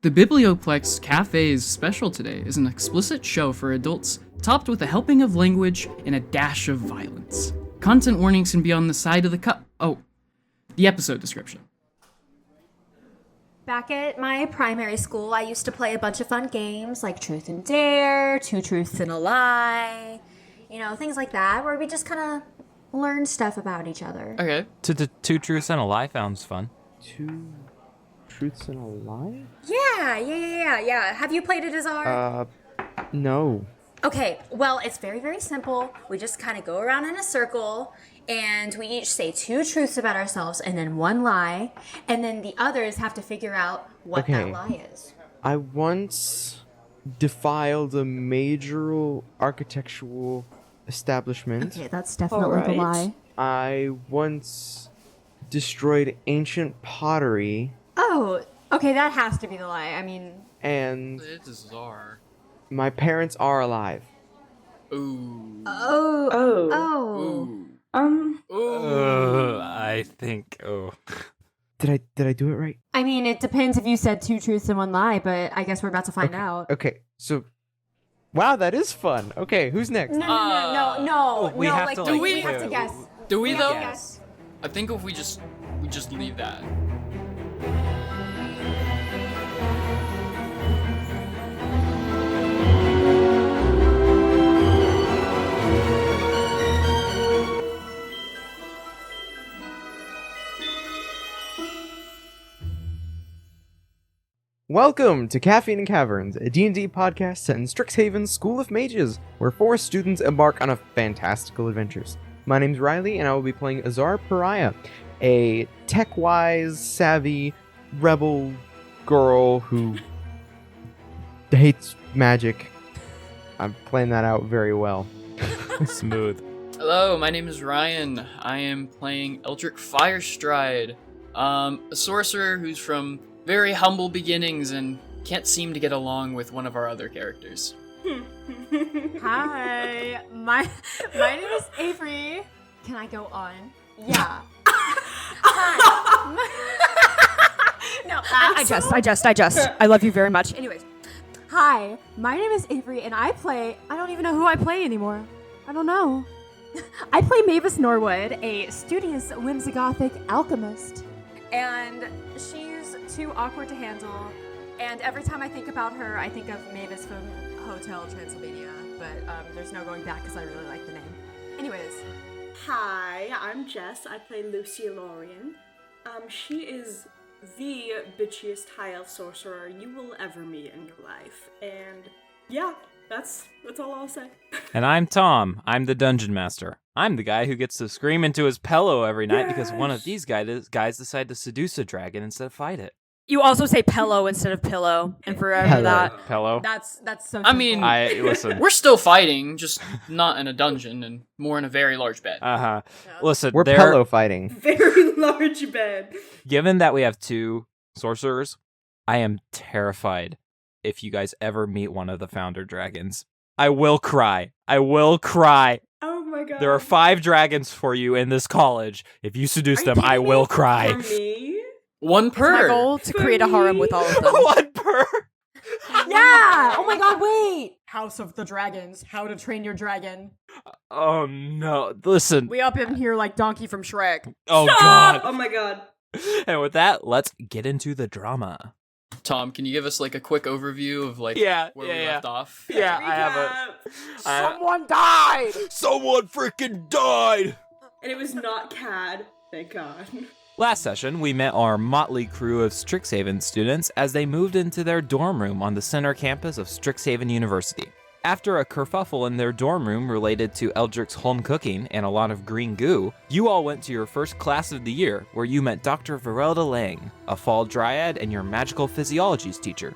The Biblioplex Cafe's special today is an explicit show for adults, topped with a helping of language and a dash of violence. Content warnings can be on the side of the episode description. Back at my primary school, I used to play a bunch of fun games like Truth and Dare, Two Truths and a Lie, things like that, where we just kind of learn stuff about each other. Okay. Two Truths and a Lie sounds fun. Two Truths and a Lie? Yeah. Have you played it, Azar? No. Okay, well, it's very, very simple. We just kind of go around in a circle, and we each say two truths about ourselves and then one lie, and then the others have to figure out what that lie is. I once defiled a major architectural establishment. Okay, that's definitely the lie. I once destroyed ancient pottery. Oh, okay, that has to be the lie. And It's Azar. my parents are alive. Ooh. Oh. I think. Did I do it right? It depends if you said two truths and one lie, but I guess we're about to find out. Okay, so wow, that is fun. Okay, who's next? No. We have to, do like, we have to guess? Do we have though? to guess. I think if we just leave that. Welcome to Caffeine and Caverns, a D&D podcast set in Strixhaven's School of Mages, where 4 students embark on a fantastical adventures. My name's Riley, and I will be playing Azar Pariah, a tech-wise, savvy, rebel girl who hates magic. I'm playing that out very well. Smooth. Hello, my name is Ryan. I am playing Eldric Firestride, a sorcerer who's from very humble beginnings and can't seem to get along with one of our other characters. Hi, my name is Avery. Can I go on? Yeah. Hi. No, I just. I love you very much. Anyways, hi, my name is Avery, and I don't even know who I play anymore. I don't know. I play Mavis Norwood, a studious, whimsigothic alchemist. And she's too awkward to handle. And every time I think about her, I think of Mavis from Hotel Transylvania. But there's no going back because I really like the name. Anyways. Hi, I'm Jess. I play Lucie Elorian. She is the bitchiest high elf sorcerer you will ever meet in your life. And yeah, that's all I'll say. And I'm Tom. I'm the dungeon master. I'm the guy who gets to scream into his pillow every night because one of these guys decide to seduce a dragon instead of fight it. You also say pillow instead of pillow, and forever that. Pillow? That's so I simple. Listen. We're still fighting, just not in a dungeon and more in a very large bed. Uh-huh. Listen, We're pillow fighting. Very large bed. Given that we have 2 sorcerers, I am terrified if you guys ever meet one of the founder dragons. I will cry. Oh my god. There are 5 dragons for you in this college. If you seduce them, I will cry. For me? One per. My goal to create a harem with all of them. 1 per. Yeah! Oh my god, wait! House of the Dragons. How to Train Your Dragon. Oh no. Listen. We up in here like Donkey from Shrek. Oh Stop! god. Oh my god. And with that, let's get into the drama. Tom, can you give us a quick overview of where we left off? Yeah, I have Someone died! Someone freaking died! And it was not Cad. Thank God. Last session, we met our motley crew of Strixhaven students as they moved into their dorm room on the center campus of Strixhaven University. After a kerfuffle in their dorm room related to Eldric's home cooking and a lot of green goo, you all went to your first class of the year, where you met Dr. Varelda Lang, a fall dryad and your magical physiologies teacher,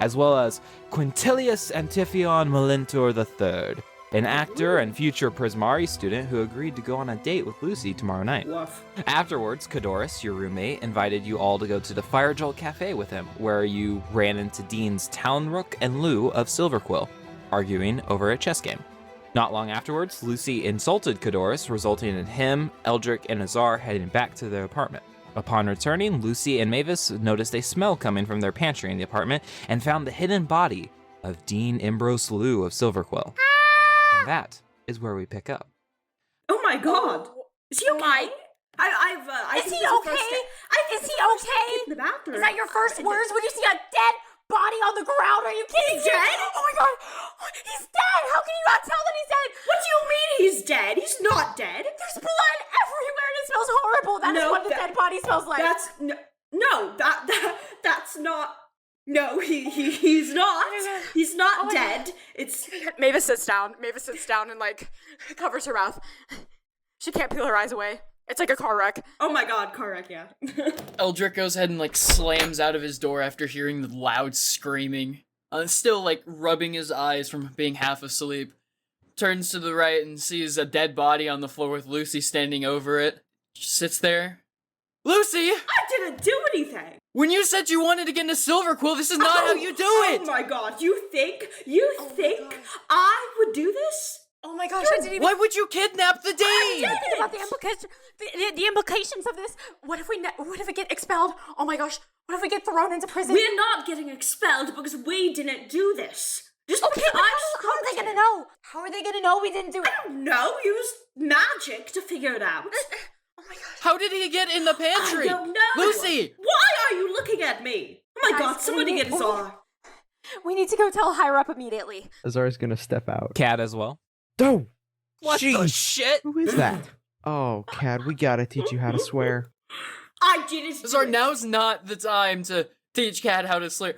as well as Quintilius Antiphion Melintor III, an actor and future Prismari student who agreed to go on a date with Lucie tomorrow night. Woof. Afterwards, Cadoris, your roommate, invited you all to go to the Firejolt Cafe with him, where you ran into Deans Talonrook and Lou of Silverquill, arguing over a chess game. Not long afterwards, Lucie insulted Cadoris, resulting in him, Eldric, and Azar heading back to their apartment. Upon returning, Lucie and Mavis noticed a smell coming from their pantry in the apartment and found the hidden body of Dean Ambrose Liu of Silverquill. And that is where we pick up. Oh my god! Is he okay? Is he okay? Is he okay? In the bathroom. Is that your first words when you see a dead body on the ground? Are you kidding me? He's dead? Oh my god! He's dead! How can you not tell that he's dead? What do you mean he's dead? He's not dead. There's blood everywhere and it smells horrible. That's what the dead body smells like. That's not. No, he's not. He's not dead. It's Mavis sits down. And like covers her mouth. She can't peel her eyes away. It's like a car wreck. Oh my god, car wreck, yeah. Eldric goes ahead and like slams out of his door after hearing the loud screaming. Still like rubbing his eyes from being half asleep. Turns to the right and sees a dead body on the floor with Lucie standing over it. Just sits there. Lucie! I didn't do anything! When you said you wanted to get into Silverquill, this is not how you do it! Oh my god, you think I would do this? Oh my gosh, I didn't even... Why would you kidnap the Dean? I didn't think about the implications of this. What if we get expelled? Oh my gosh, what if we get thrown into prison? We're not getting expelled because we didn't do this. Just okay, but how are they gonna know? How are they gonna know we didn't do it? I don't know. Use magic to figure it out. Oh my gosh. How did he get in the pantry? I don't know. Lucie! Why are you looking at me? Oh my god, somebody get Azar. We need to go tell higher up immediately. Azar's gonna step out. Cad as well. Oh! What the shit? Who is that? Oh, Cad, we gotta teach you how to swear. I didn't. Azar, now's not the time to teach Cad how to swear.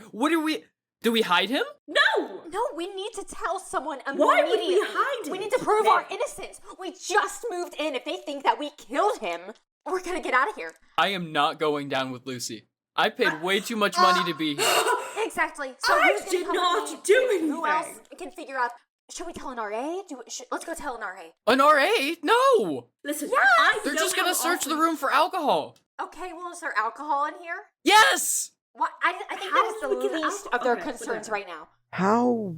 Do we hide him? No, we need to tell someone immediately. Why would we hide him? We need to prove our innocence. We just moved in. If they think that we killed him, we're gonna get out of here. I am not going down with Lucie. I paid way too much money to be here. Exactly. So I who's did gonna not help me? do anything. Who else can figure out? Should we tell an RA? Let's go tell an RA. An RA? No! Listen, They're just gonna search the room for alcohol. Okay, well, is there alcohol in here? Yes! What? I think that is the least of their concerns right now. How?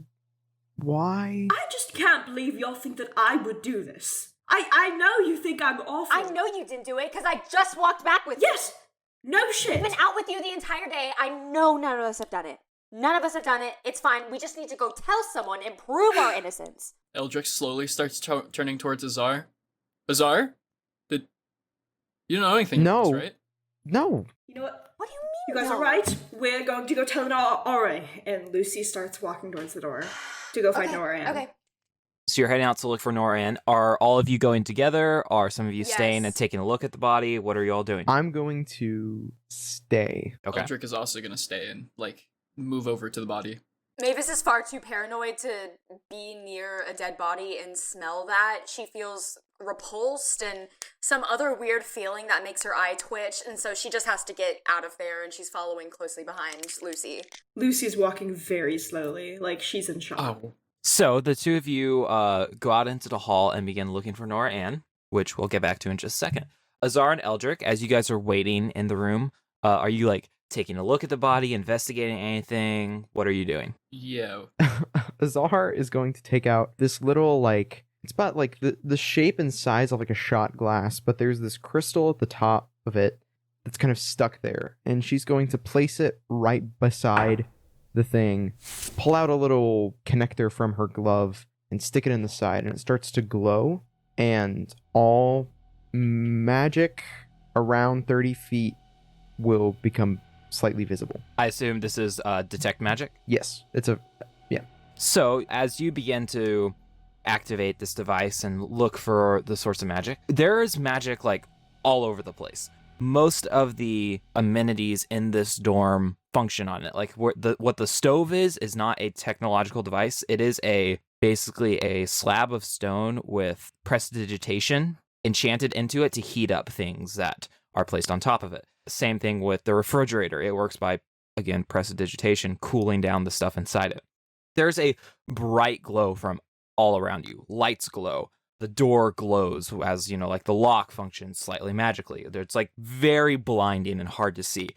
Why? I just can't believe y'all think that I would do this. I know you think I'm awful. I know you didn't do it because I just walked back with you. Yes! No shit! I've been out with you the entire day. I know none of us have done it. None of us have done it. It's fine. We just need to go tell someone and prove our innocence. Eldric slowly starts turning towards Azar. Azar? You don't know anything about this, right? No. You know what? What do you mean? You guys are right. We're going to go tell an RA. And Lucie starts walking towards the door to go find Norwood. Okay. So you're heading out to look for Norwood. Are all of you going together? Are some of you Yes. staying and taking a look at the body? What are you all doing? I'm going to stay. Okay. Eldric is also gonna stay and, like, move over to the body. Mavis is far too paranoid to be near a dead body and smell that. She feels repulsed and some other weird feeling that makes her eye twitch, and so she just has to get out of there, and she's following closely behind Lucie. Lucie's walking very slowly, like she's in shock. Oh. So the two of you go out into the hall and begin looking for Nora Ann, which we'll get back to in just a second. Azar and Eldric, as you guys are waiting in the room, are you like taking a look at the body, investigating anything? What are you doing? Yeah. Azar is going to take out this little, like, it's about like the shape and size of like a shot glass, but there's this crystal at the top of it that's kind of stuck there. And she's going to place it right beside the thing, pull out a little connector from her glove and stick it in the side, and it starts to glow, and all magic around 30 feet will become slightly visible. I assume this is detect magic? Yes, it's a... yeah. So as you begin to activate this device and look for the source of magic, there is magic like all over the place. Most of the amenities in this dorm function on it. Like what the stove is not a technological device. It is basically a slab of stone with prestidigitation enchanted into it to heat up things that are placed on top of it. Same thing with the refrigerator. It works by, again, prestidigitation, cooling down the stuff inside it. There's a bright glow from all around you. Lights glow. The door glows as, like the lock functions slightly magically. It's like very blinding and hard to see.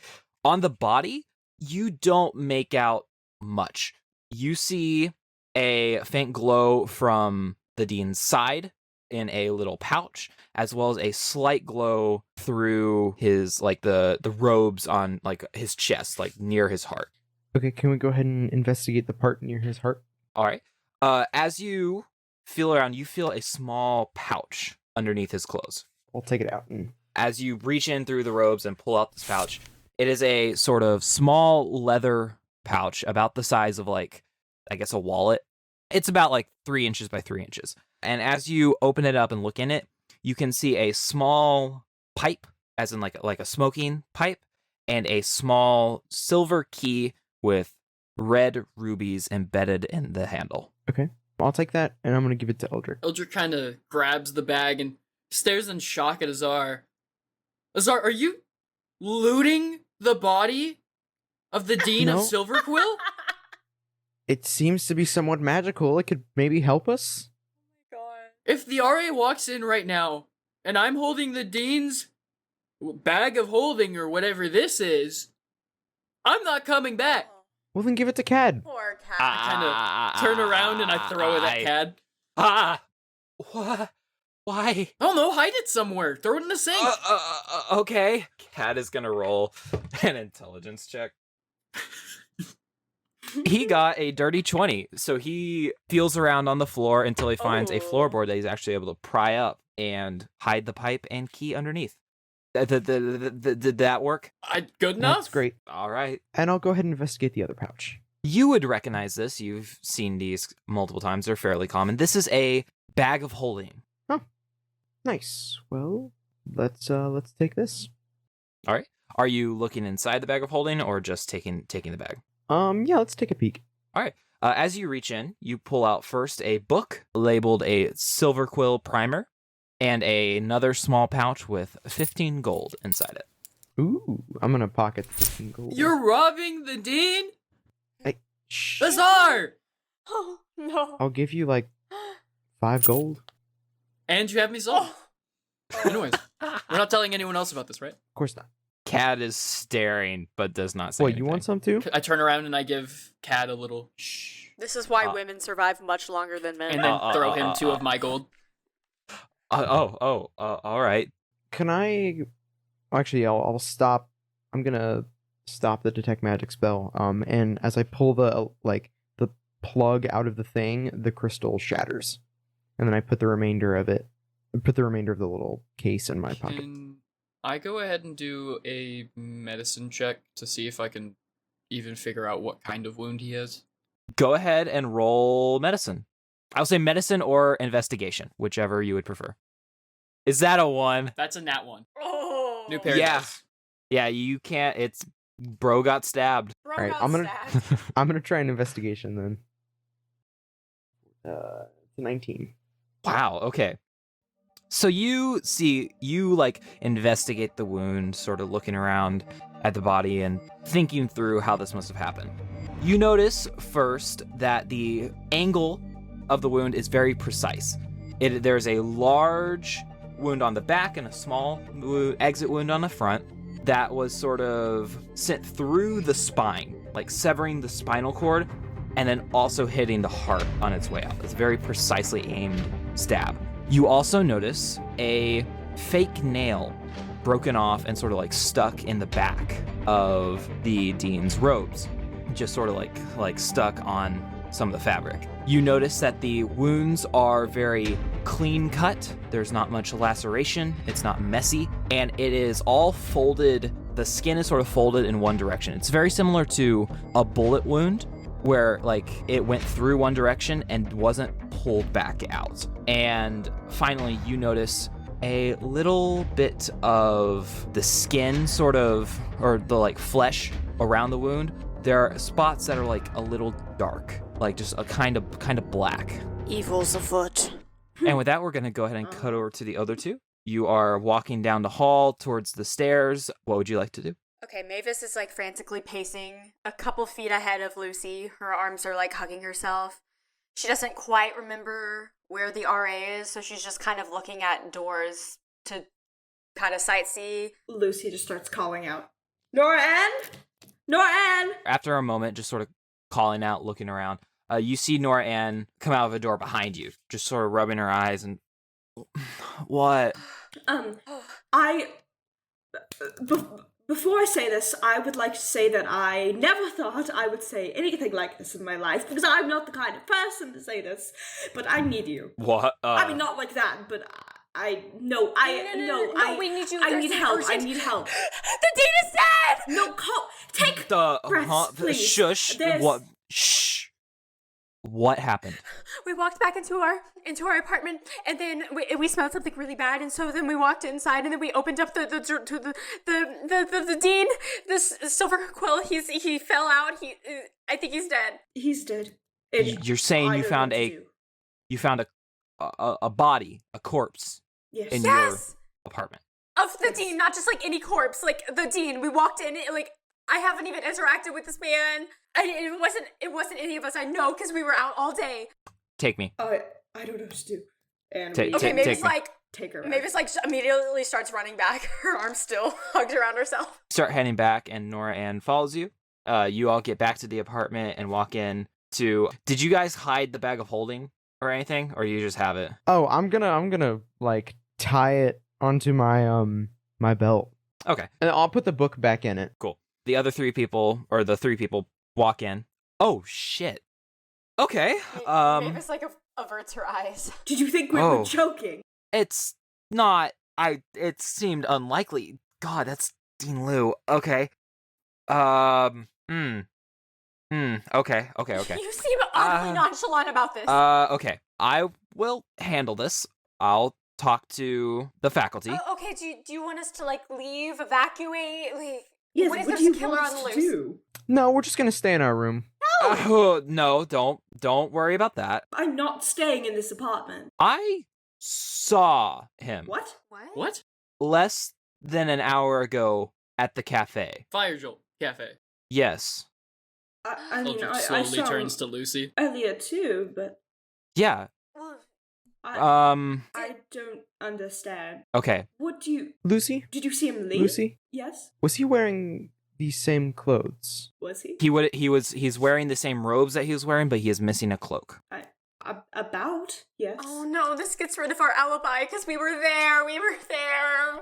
On the body, you don't make out much. You see a faint glow from the dean's side, in a little pouch, as well as a slight glow through his, like, the robes on, like, his chest, like, near his heart. Okay, can we go ahead and investigate the part near his heart? All right. As you feel around, you feel a small pouch underneath his clothes. We'll take it out. And... As you reach in through the robes and pull out this pouch, it is a sort of small leather pouch about the size of, like, I guess a wallet. It's about like 3 inches by 3 inches. And as you open it up and look in it, you can see a small pipe, as in like a smoking pipe, and a small silver key with red rubies embedded in the handle. Okay, I'll take that, and I'm going to give it to Eldric. Eldric kind of grabs the bag and stares in shock at Azar. Azar, are you looting the body of the Dean of No. Silverquill? It seems to be somewhat magical. It could maybe help us. If the RA walks in right now, and I'm holding the Dean's bag of holding or whatever this is, I'm not coming back. Well, then give it to Cad. Poor cat. I kind of turn around and I throw it at Cad. What? Why? Oh no, hide it somewhere. Throw it in the sink. Okay. Cat is gonna roll an intelligence check. He got a dirty 20, so he feels around on the floor until he finds a floorboard that he's actually able to pry up and hide the pipe and key underneath. Did that work? Good enough? That's great. All right. And I'll go ahead and investigate the other pouch. You would recognize this. You've seen these multiple times. They're fairly common. This is a bag of holding. Nice. Well, let's take this. All right. Are you looking inside the bag of holding or just taking the bag? Yeah, let's take a peek. All right. As you reach in, you pull out first a book labeled a Silverquill primer and another small pouch with 15 gold inside it. Ooh, I'm gonna pocket the 15 gold. You're robbing the Dean? Shh. Azar! Oh, no. I'll give you like 5 gold. And you have me sold. Anyways, we're not telling anyone else about this, right? Of course not. Cat is staring, but does not say What, anything. you want some too? I turn around and I give Cad a little shh. This is why women survive much longer than men. And then throw him 2 of my gold. All right. Can I... Actually, I'll stop. I'm gonna stop the detect magic spell. And as I pull the plug out of the thing, the crystal shatters. And then I put the remainder of the little case in my pocket. Can I go ahead and do a medicine check to see if I can even figure out what kind of wound he has? Go ahead and roll medicine. I'll say medicine or investigation, whichever you would prefer. Is that a 1? That's a nat 1. Oh. New pair of dice. Yeah, you can't. It's bro got stabbed. Bro Alright, got I'm gonna- stabbed. I'm gonna try an investigation then. It's a 19. Wow, okay. So you investigate the wound, sort of looking around at the body and thinking through how this must have happened. You notice first that the angle of the wound is very precise. There's a large wound on the back and a small exit wound on the front that was sort of sent through the spine, like severing the spinal cord, and then also hitting the heart on its way out. It's a very precisely aimed stab. You also notice a fake nail broken off and sort of like stuck in the back of the Dean's robes, just sort of like stuck on some of the fabric. You notice that the wounds are very clean cut. There's not much laceration. It's not messy, and it is all folded. The skin is sort of folded in one direction. It's very similar to a bullet wound, where like it went through one direction and wasn't pulled back out. And finally, you notice a little bit of the skin sort of, or the like flesh around the wound. There are spots that are like a little dark, like just a kind of black. Evil's afoot. And with that, we're going to go ahead and cut over to the other two. You are walking down the hall towards the stairs. What would you like to do? Okay, Mavis is like frantically pacing a couple feet ahead of Lucie. Her arms are like hugging herself. She doesn't quite remember where the RA is, so she's just kind of looking at doors to kind of sightsee. Lucie just starts calling out, Nora-Ann! Nora-Ann! After a moment, just sort of calling out, looking around, you see Nora-Ann come out of a door behind you, just sort of rubbing her eyes and What? Before I say this, I would like to say that I never thought I would say anything like this in my life, because I'm not the kind of person to say this, but I need you. What? I mean, not like that, but no, we need you. I There's need an help, urgent- I need help. The dean is dead! No, take breaths, please. Shush. There's- What? Shh. What happened? We walked back into our apartment, and then we smelled something really bad, and so then we walked inside, and then we opened up the dean, this silver quill. He fell out. I think he's dead. He's dead. You're saying you found a body, a corpse, yes. in your apartment. Of the dean, not just like any corpse, like the dean. We walked in, like I haven't even interacted with this man. It wasn't any of us I know, because we were out all day. Take me. I don't know what to do. And Mavis take her. Mavis immediately starts running back. Her arms still hugged around herself. Start heading back, and Nora Ann follows you. You all get back to the apartment and walk in to. Did you guys hide the bag of holding or anything, or you just have it? Oh, I'm gonna like tie it onto my my belt. Okay. And I'll put the book back in it. Cool. The three people walk in. Oh shit. Okay. Mavis averts her eyes. Did you think we were joking? It's not. It seemed unlikely. God, that's Dean Lou. Okay. Okay. Okay. You seem awfully nonchalant about this. Okay. I will handle this. I'll talk to the faculty. Okay. Do you want us to leave, evacuate? Yes. What if what there's do you a killer want on us the to loose? do? No, we're just gonna stay in our room. No, don't worry about that. I'm not staying in this apartment. I saw him. What? What? Less than an hour ago at the cafe. Fire Jolt Cafe. Yes. I mean, Eldric I slowly saw turns to Lucy. earlier too, but Yeah. I don't understand. Okay. What do you... Lucy? Did you see him leave? Lucy? Yes? Was he wearing the same clothes? Was he? He's wearing the same robes that he was wearing, but he is missing a cloak. About? Yes. Oh no, this gets rid of our alibi because we were there.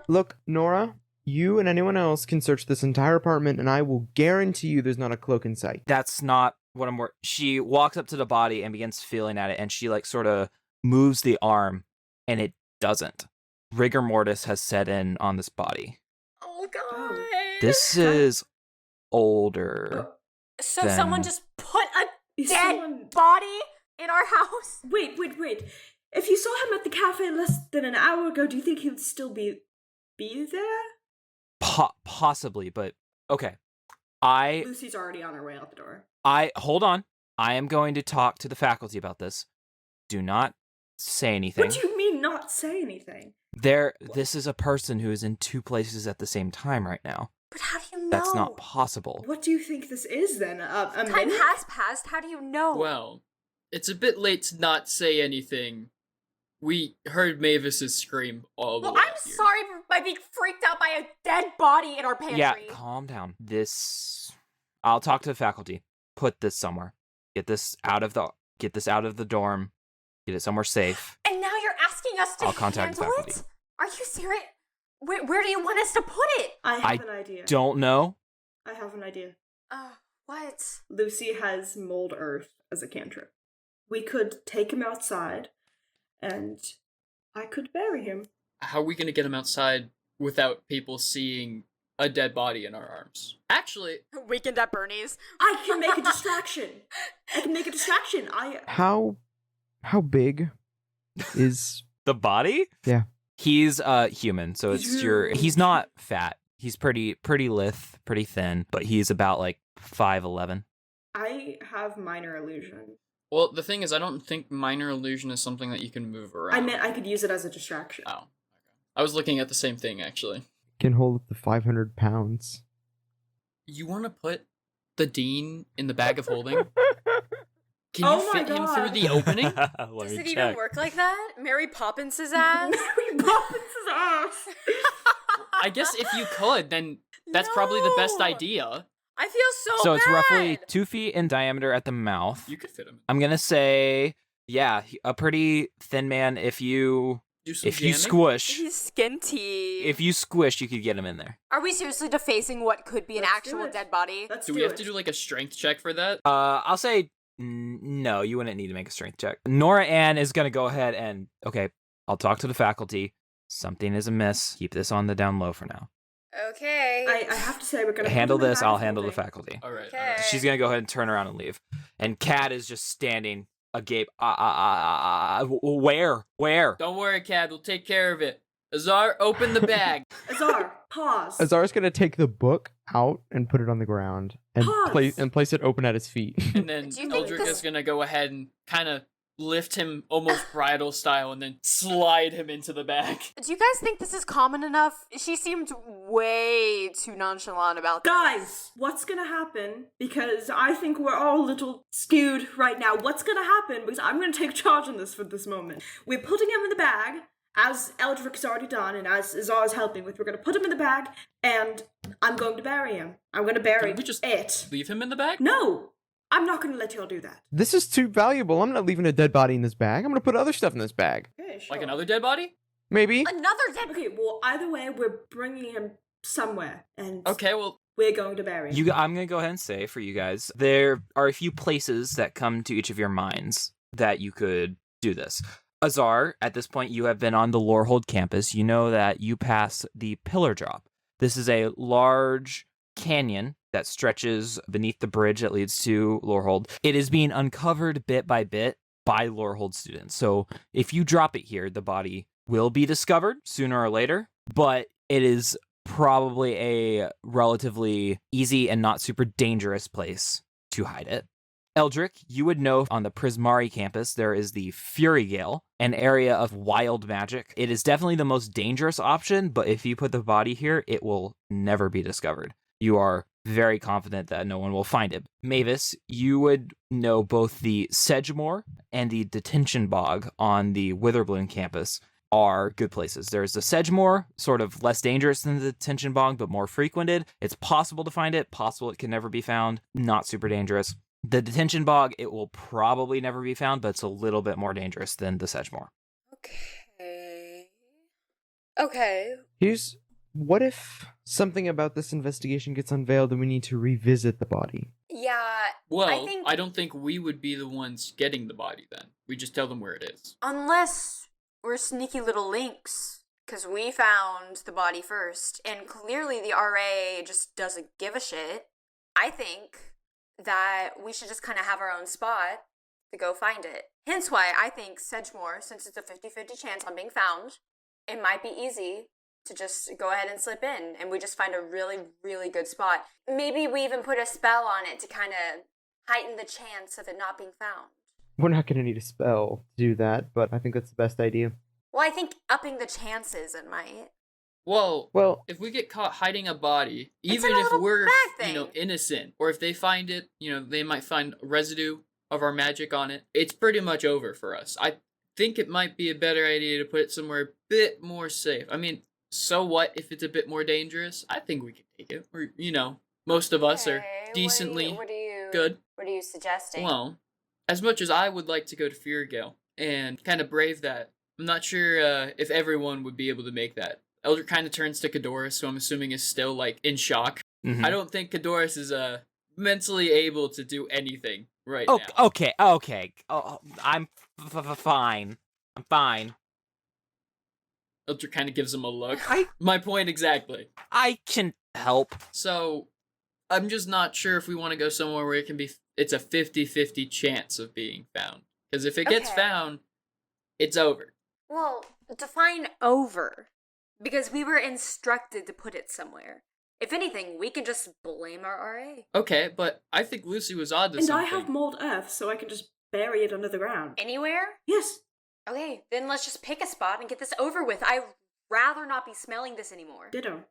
Look, Nora, you and anyone else can search this entire apartment, and I will guarantee you there's not a cloak in sight. That's not what I'm. She walks up to the body and begins feeling at it, and she sort of moves the arm, and it doesn't. Rigor mortis has set in on this body. Oh god. This is older. So than... someone just put a dead body in our house? Wait. If you saw him at the cafe less than an hour ago, do you think he would still be there? Possibly, but okay. Lucy's already on her way out the door. Hold on. I am going to talk to the faculty about this. Do not say anything. What do you mean not say anything? This is a person who is in two places at the same time right now. But how do you know? That's not possible. What do you think this is then? A Time minute? has passed. How do you know? Well, it's a bit late to not say anything. We heard Mavis's scream all the way I'm up here. sorry by being freaked out by a dead body in our pantry. Yeah, calm down. I'll talk to the faculty. Put this somewhere. Get this out of the dorm. Get it somewhere safe. And now you're asking us to I'll contact the handle faculty. it? Are you serious? Where do you want us to put it? I have an idea. Don't know. I have an idea. What? Lucy has mold earth as a cantrip. We could take him outside, and I could bury him. How are we going to get him outside without people seeing a dead body in our arms? Actually, Weekend at Bernie's. I can make a distraction. How big is The body? Yeah. He's human, so he's not fat. He's pretty lithe, pretty thin, but he's about 5'11". I have minor illusion. well, the thing is, I don't think minor illusion is something that you can move around. I meant I could use it as a distraction. Oh, okay. I was looking at the same thing, actually. can hold up to 500 pounds? You want to put the dean in the bag of holding? Can Oh you my fit him God. through the opening? Does it even work like that? Mary Poppins' ass? Mary Poppins' ass. I guess if you could, then that's probably the best No. idea. I feel So bad. it's roughly 2 feet in diameter at the mouth. You could fit him. I'm gonna say, yeah, a pretty thin man. If you Do some If you jamming? squish, He's skinty. if you squish, you could get him in there. He's skinty. If you squish, you could get him in there. Are we seriously defacing what could be an Let's do actual it. dead body? Let's Do we have to do like a strength check for that? I'll say no. You wouldn't need to make a strength check. Nora Ann is gonna go ahead and okay. I'll talk to the faculty. Something is amiss. Keep this on the down low for now. Okay. I have to say we're gonna Handle put them in this. I'll holding. handle the faculty. All right. Okay. She's gonna go ahead and turn around and leave. And Kat is just standing agape. Where? Don't worry, Cad. We'll take care of it. Azar, open the bag. Azar, pause. Azar's gonna take the book out and put it on the ground and Pause. place it open at his feet. And then Do you think Eldric this- is gonna go ahead and kind of lift him almost bridal style and then slide him into the bag. Do you guys think this is common enough? She seemed way too nonchalant about this. Guys, what's gonna happen? Because I think we're all a little skewed right now. What's gonna happen? Because I'm gonna take charge on this for this moment. We're putting him in the bag, as Eldric has already done, and as Azar is helping with. We're gonna put him in the bag, and I'm going to bury him. I'm gonna bury Can we just it. leave him in the bag? No! I'm not gonna let y'all do that. This is too valuable. I'm not leaving a dead body in this bag. I'm gonna put other stuff in this bag. Okay, sure. Like another dead body? Maybe. Another dead. Okay, well, either way, we're bringing him somewhere, and Okay, well, we're going to bury him. I'm gonna go ahead and say for you guys, there are a few places that come to each of your minds that you could do this. Azar, at this point, you have been on the Lorehold campus. You know that you pass the Pillar Drop. This is a large canyon that stretches beneath the bridge that leads to Lorehold. It is being uncovered bit by bit by Lorehold students. So if you drop it here, the body will be discovered sooner or later, but it is probably a relatively easy and not super dangerous place to hide it. Eldric, you would know on the Prismari campus there is the Fury Gale, an area of wild magic. It is definitely the most dangerous option, but if you put the body here, it will never be discovered. You are very confident that no one will find it. Mavis, you would know both the Sedgemoor and the Detention Bog on the Witherbloom campus are good places. There's the Sedgemoor, sort of less dangerous than the Detention Bog, but more frequented. It's possible to find it, possible it can never be found, not super dangerous. The Detention Bog, it will probably never be found, but it's a little bit more dangerous than the Sedgemoor. Okay. What if something about this investigation gets unveiled and we need to revisit the body? Yeah. well, think- I don't think we would be the ones getting the body then. We just tell them where it is. Unless we're sneaky little links. Because we found the body first. And clearly the RA just doesn't give a shit. I think that we should just kind of have our own spot to go find it. Hence why I think Sedgemoor, since it's a 50-50 chance on being found, it might be easy to just go ahead and slip in, and we just find a really, really good spot. Maybe we even put a spell on it to kind of heighten the chance of it not being found. We're not gonna need a spell to do that, but I think that's the best idea. Well, I think upping the chances it might. Well, if we get caught hiding a body, It's even in a if little we're, bag thing. innocent, or if they find it, they might find residue of our magic on it, it's pretty much over for us. I think it might be a better idea to put it somewhere a bit more safe. I mean, so what if it's a bit more dangerous? I think we can take it. Or, most of us are Okay, decently what are you, good. What are you suggesting? Well, as much as I would like to go to Feargale and kind of brave that, I'm not sure if everyone would be able to make that. Eldric kind of turns to Cadoris, who I'm assuming is still, in shock. Mhm. I don't think Cadoris is mentally able to do anything right Oh, now. okay. Oh, I'm fine. I'm fine. Eldric kind of gives him a look. I My point exactly. can help. So, I'm just not sure if we want to go somewhere where it's a 50-50 chance of being found. Because if it gets Okay. found, it's over. Well, define over. Because we were instructed to put it somewhere. If anything, we can just blame our RA. Okay, but I think Lucy was onto And something. I have mold earth, so I can just bury it under the ground. Anywhere? Yes. Okay, then let's just pick a spot and get this over with. I'd rather not be smelling this anymore. Ditto.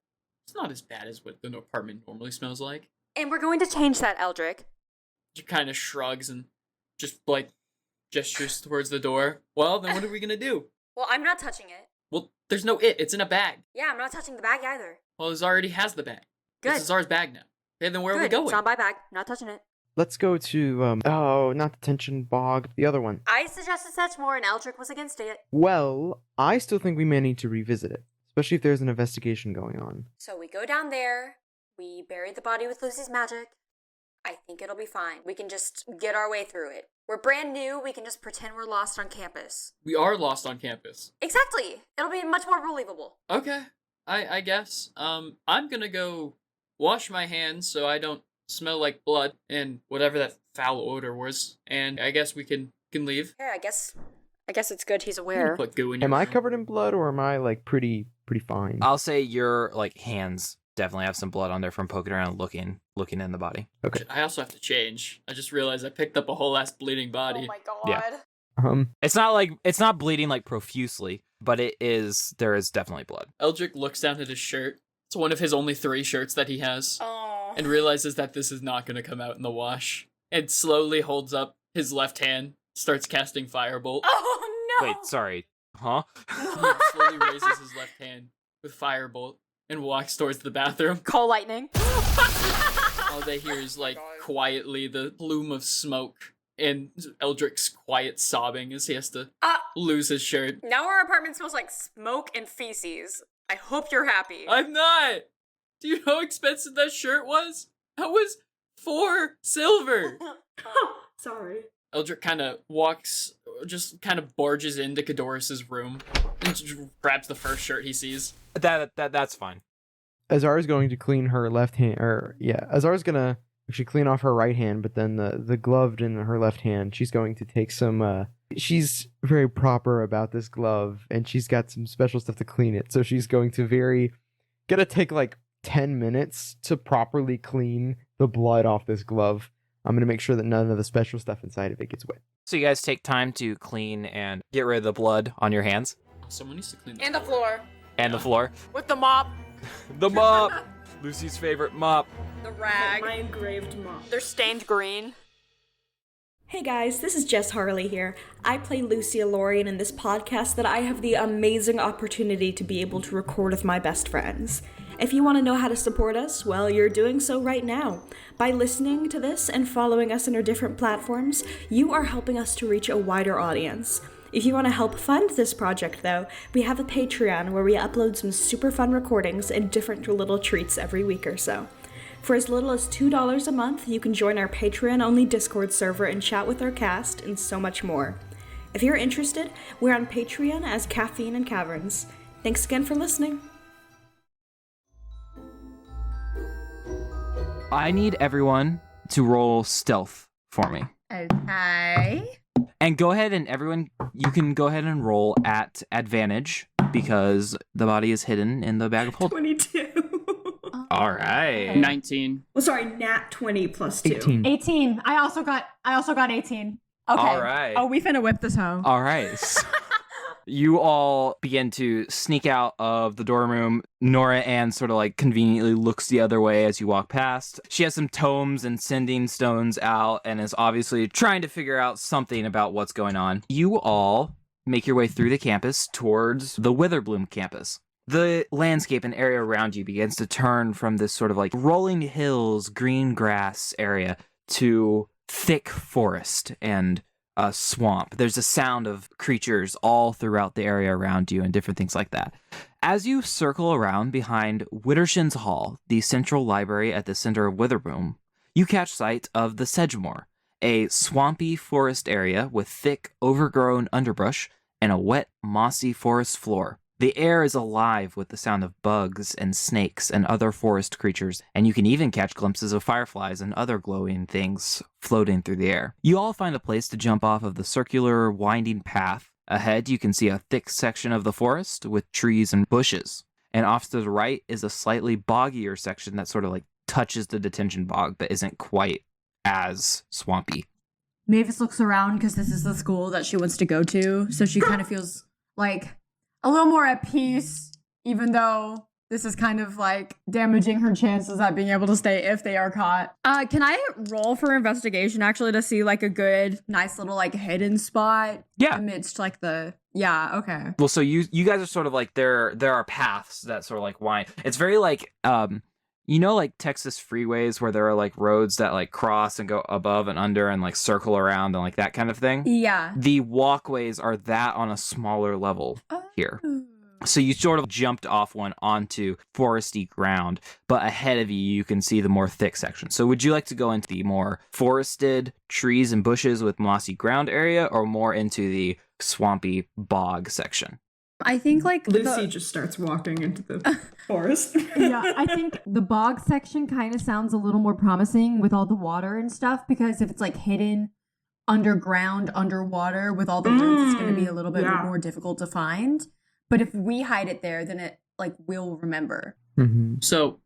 It's not as bad as what the apartment normally smells like. And we're going to change that, Eldric. She kind of shrugs and just, gestures towards the door. Well, then what are we gonna do? Well, I'm not touching it. Well, there's no it. It's in a bag. Yeah, I'm not touching the bag either. Well, Azar already has the bag. Good. It's Azar's bag now. Okay, then where are we Good. going? It's not my bag. Not touching it. let's go to, not the Tension Bog, the other one. I suggested Sedgemoor and Eldric was against it. Well, I still think we may need to revisit it, especially if there's an investigation going on. So we go down there, we bury the body with Lucy's magic. I think it'll be fine. We can just get our way through it. We're brand new, we can just pretend we're lost on campus. We are lost on campus. Exactly! It'll be much more believable. Okay, I guess. I'm gonna go wash my hands so I don't smell like blood and whatever that foul odor was. And I guess we can leave. Yeah, I guess it's good he's I'm aware. gonna put goo in your Am I mouth. covered in blood, or am I, like, pretty fine? I'll say your like hands definitely have some blood on there from poking around, looking in the body. Okay. I also have to change. I just realized I picked up a whole ass bleeding body. Oh my god. Yeah. It's not bleeding like profusely, but there is definitely blood. Eldric looks down at his shirt. It's one of his only 3 shirts that he has. Oh. And realizes that this is not going to come out in the wash. And slowly holds up his left hand, starts casting Firebolt. Oh no! Wait, sorry. Huh? He slowly raises his left hand with Firebolt and walks towards the bathroom. Call lightning. All they hear is, like, quietly the plume of smoke and Eldric's quiet sobbing as he has to lose his shirt. Now our apartment smells like smoke and feces. I hope you're happy. I'm not! Do you know how expensive that shirt was? That was 4 silver! Sorry. Eldric kind of barges into Cadorus's room and just grabs the first shirt he sees. That's fine. Azar's going to clean her left hand, Azar's gonna actually clean off her right hand, but then the gloved in her left hand, she's going to take some, she's very proper about this glove, and she's got some special stuff to clean it, so she's going to gonna take like 10 minutes to properly clean the blood off this glove. I'm gonna make sure that none of the special stuff inside of it gets wet. So you guys take time to clean and get rid of the blood on your hands Someone needs to clean And the floor. and the floor. With the mop. The mop! Lucy's favorite mop. The rag. My engraved mop. They're stained green. Hey guys, this is Jess Harley here. I play Lucie Elorian in this podcast that I have the amazing opportunity to be able to record with my best friends. If you want to know how to support us, well, you're doing so right now. By listening to this and following us on our different platforms, you are helping us to reach a wider audience. If you want to help fund this project, though, we have a Patreon where we upload some super fun recordings and different little treats every week or so. For as little as $2 a month, you can join our Patreon-only Discord server and chat with our cast and so much more. If you're interested, we're on Patreon as Caffeine and Caverns. Thanks again for listening. I need everyone to roll stealth for me. Okay. And go ahead and you can go ahead and roll at advantage because the body is hidden in the bag of holding. 22. All right. 19. Well, sorry, nat 20 plus 2. 18. 18. I also got 18. Okay. All right. Oh, we finna whip this home. All right. You all begin to sneak out of the dorm room. Nora Ann sort of like conveniently looks the other way as you walk past. She has some tomes and sending stones out and is obviously trying to figure out something about what's going on. You all make your way through the campus towards the Witherbloom campus. The landscape and area around you begins to turn from this sort of like rolling hills, green grass area to thick forest and a swamp. There's a sound of creatures all throughout the area around you and different things like that. As you circle around behind Widdershins Hall, the central library at the center of Witherbloom, you catch sight of the Sedgemoor, a swampy forest area with thick, overgrown underbrush and a wet, mossy forest floor. The air is alive with the sound of bugs and snakes and other forest creatures, and you can even catch glimpses of fireflies and other glowing things floating through the air. You all find a place to jump off of the circular, winding path. Ahead, you can see a thick section of the forest with trees and bushes. And off to the right is a slightly boggier section that sort of like touches the detention bog, but isn't quite as swampy. Mavis looks around because this is the school that she wants to go to, so she kind of feels like a little more at peace, even though this is kind of like damaging her chances at being able to stay if they are caught. Can I roll for investigation actually to see like a good, nice little like hidden spot? Yeah. Amidst like okay. Well, so you guys are sort of like there are paths that sort of like wind. It's very like You know, like Texas freeways where there are like roads that like cross and go above and under and like circle around and like that kind of thing? Yeah. The walkways are that on a smaller level here. So you sort of jumped off one onto foresty ground, but ahead of you, you can see the more thick section. So would you like to go into the more forested trees and bushes with mossy ground area, or more into the swampy bog section? I think like Lucy just starts walking into the forest. Yeah, I think the bog section kind of sounds a little more promising with all the water and stuff, because if it's like hidden underground, underwater with all the roots, it's going to be a little bit more difficult to find. But if we hide it there, then it like will remember. Mm-hmm. So,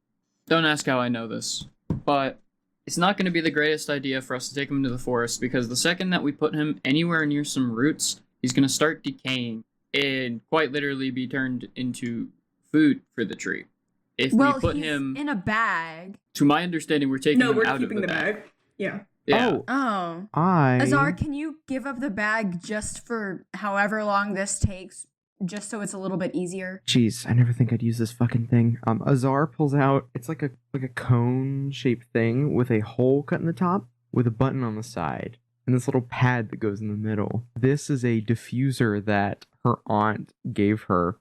don't ask how I know this, but it's not going to be the greatest idea for us to take him into the forest, because the second that we put him anywhere near some roots, he's going to start decaying and quite literally be turned into food for the tree. If we put him in a bag. To my understanding, we're taking him we're out of keeping the bag. Yeah. Yeah. Oh. I... Azar, can you give up the bag just for however long this takes, just so it's a little bit easier? Jeez, I never think I'd use this fucking thing. Azar pulls out, it's like a cone-shaped thing with a hole cut in the top with a button on the side and this little pad that goes in the middle. This is a diffuser that her aunt gave her.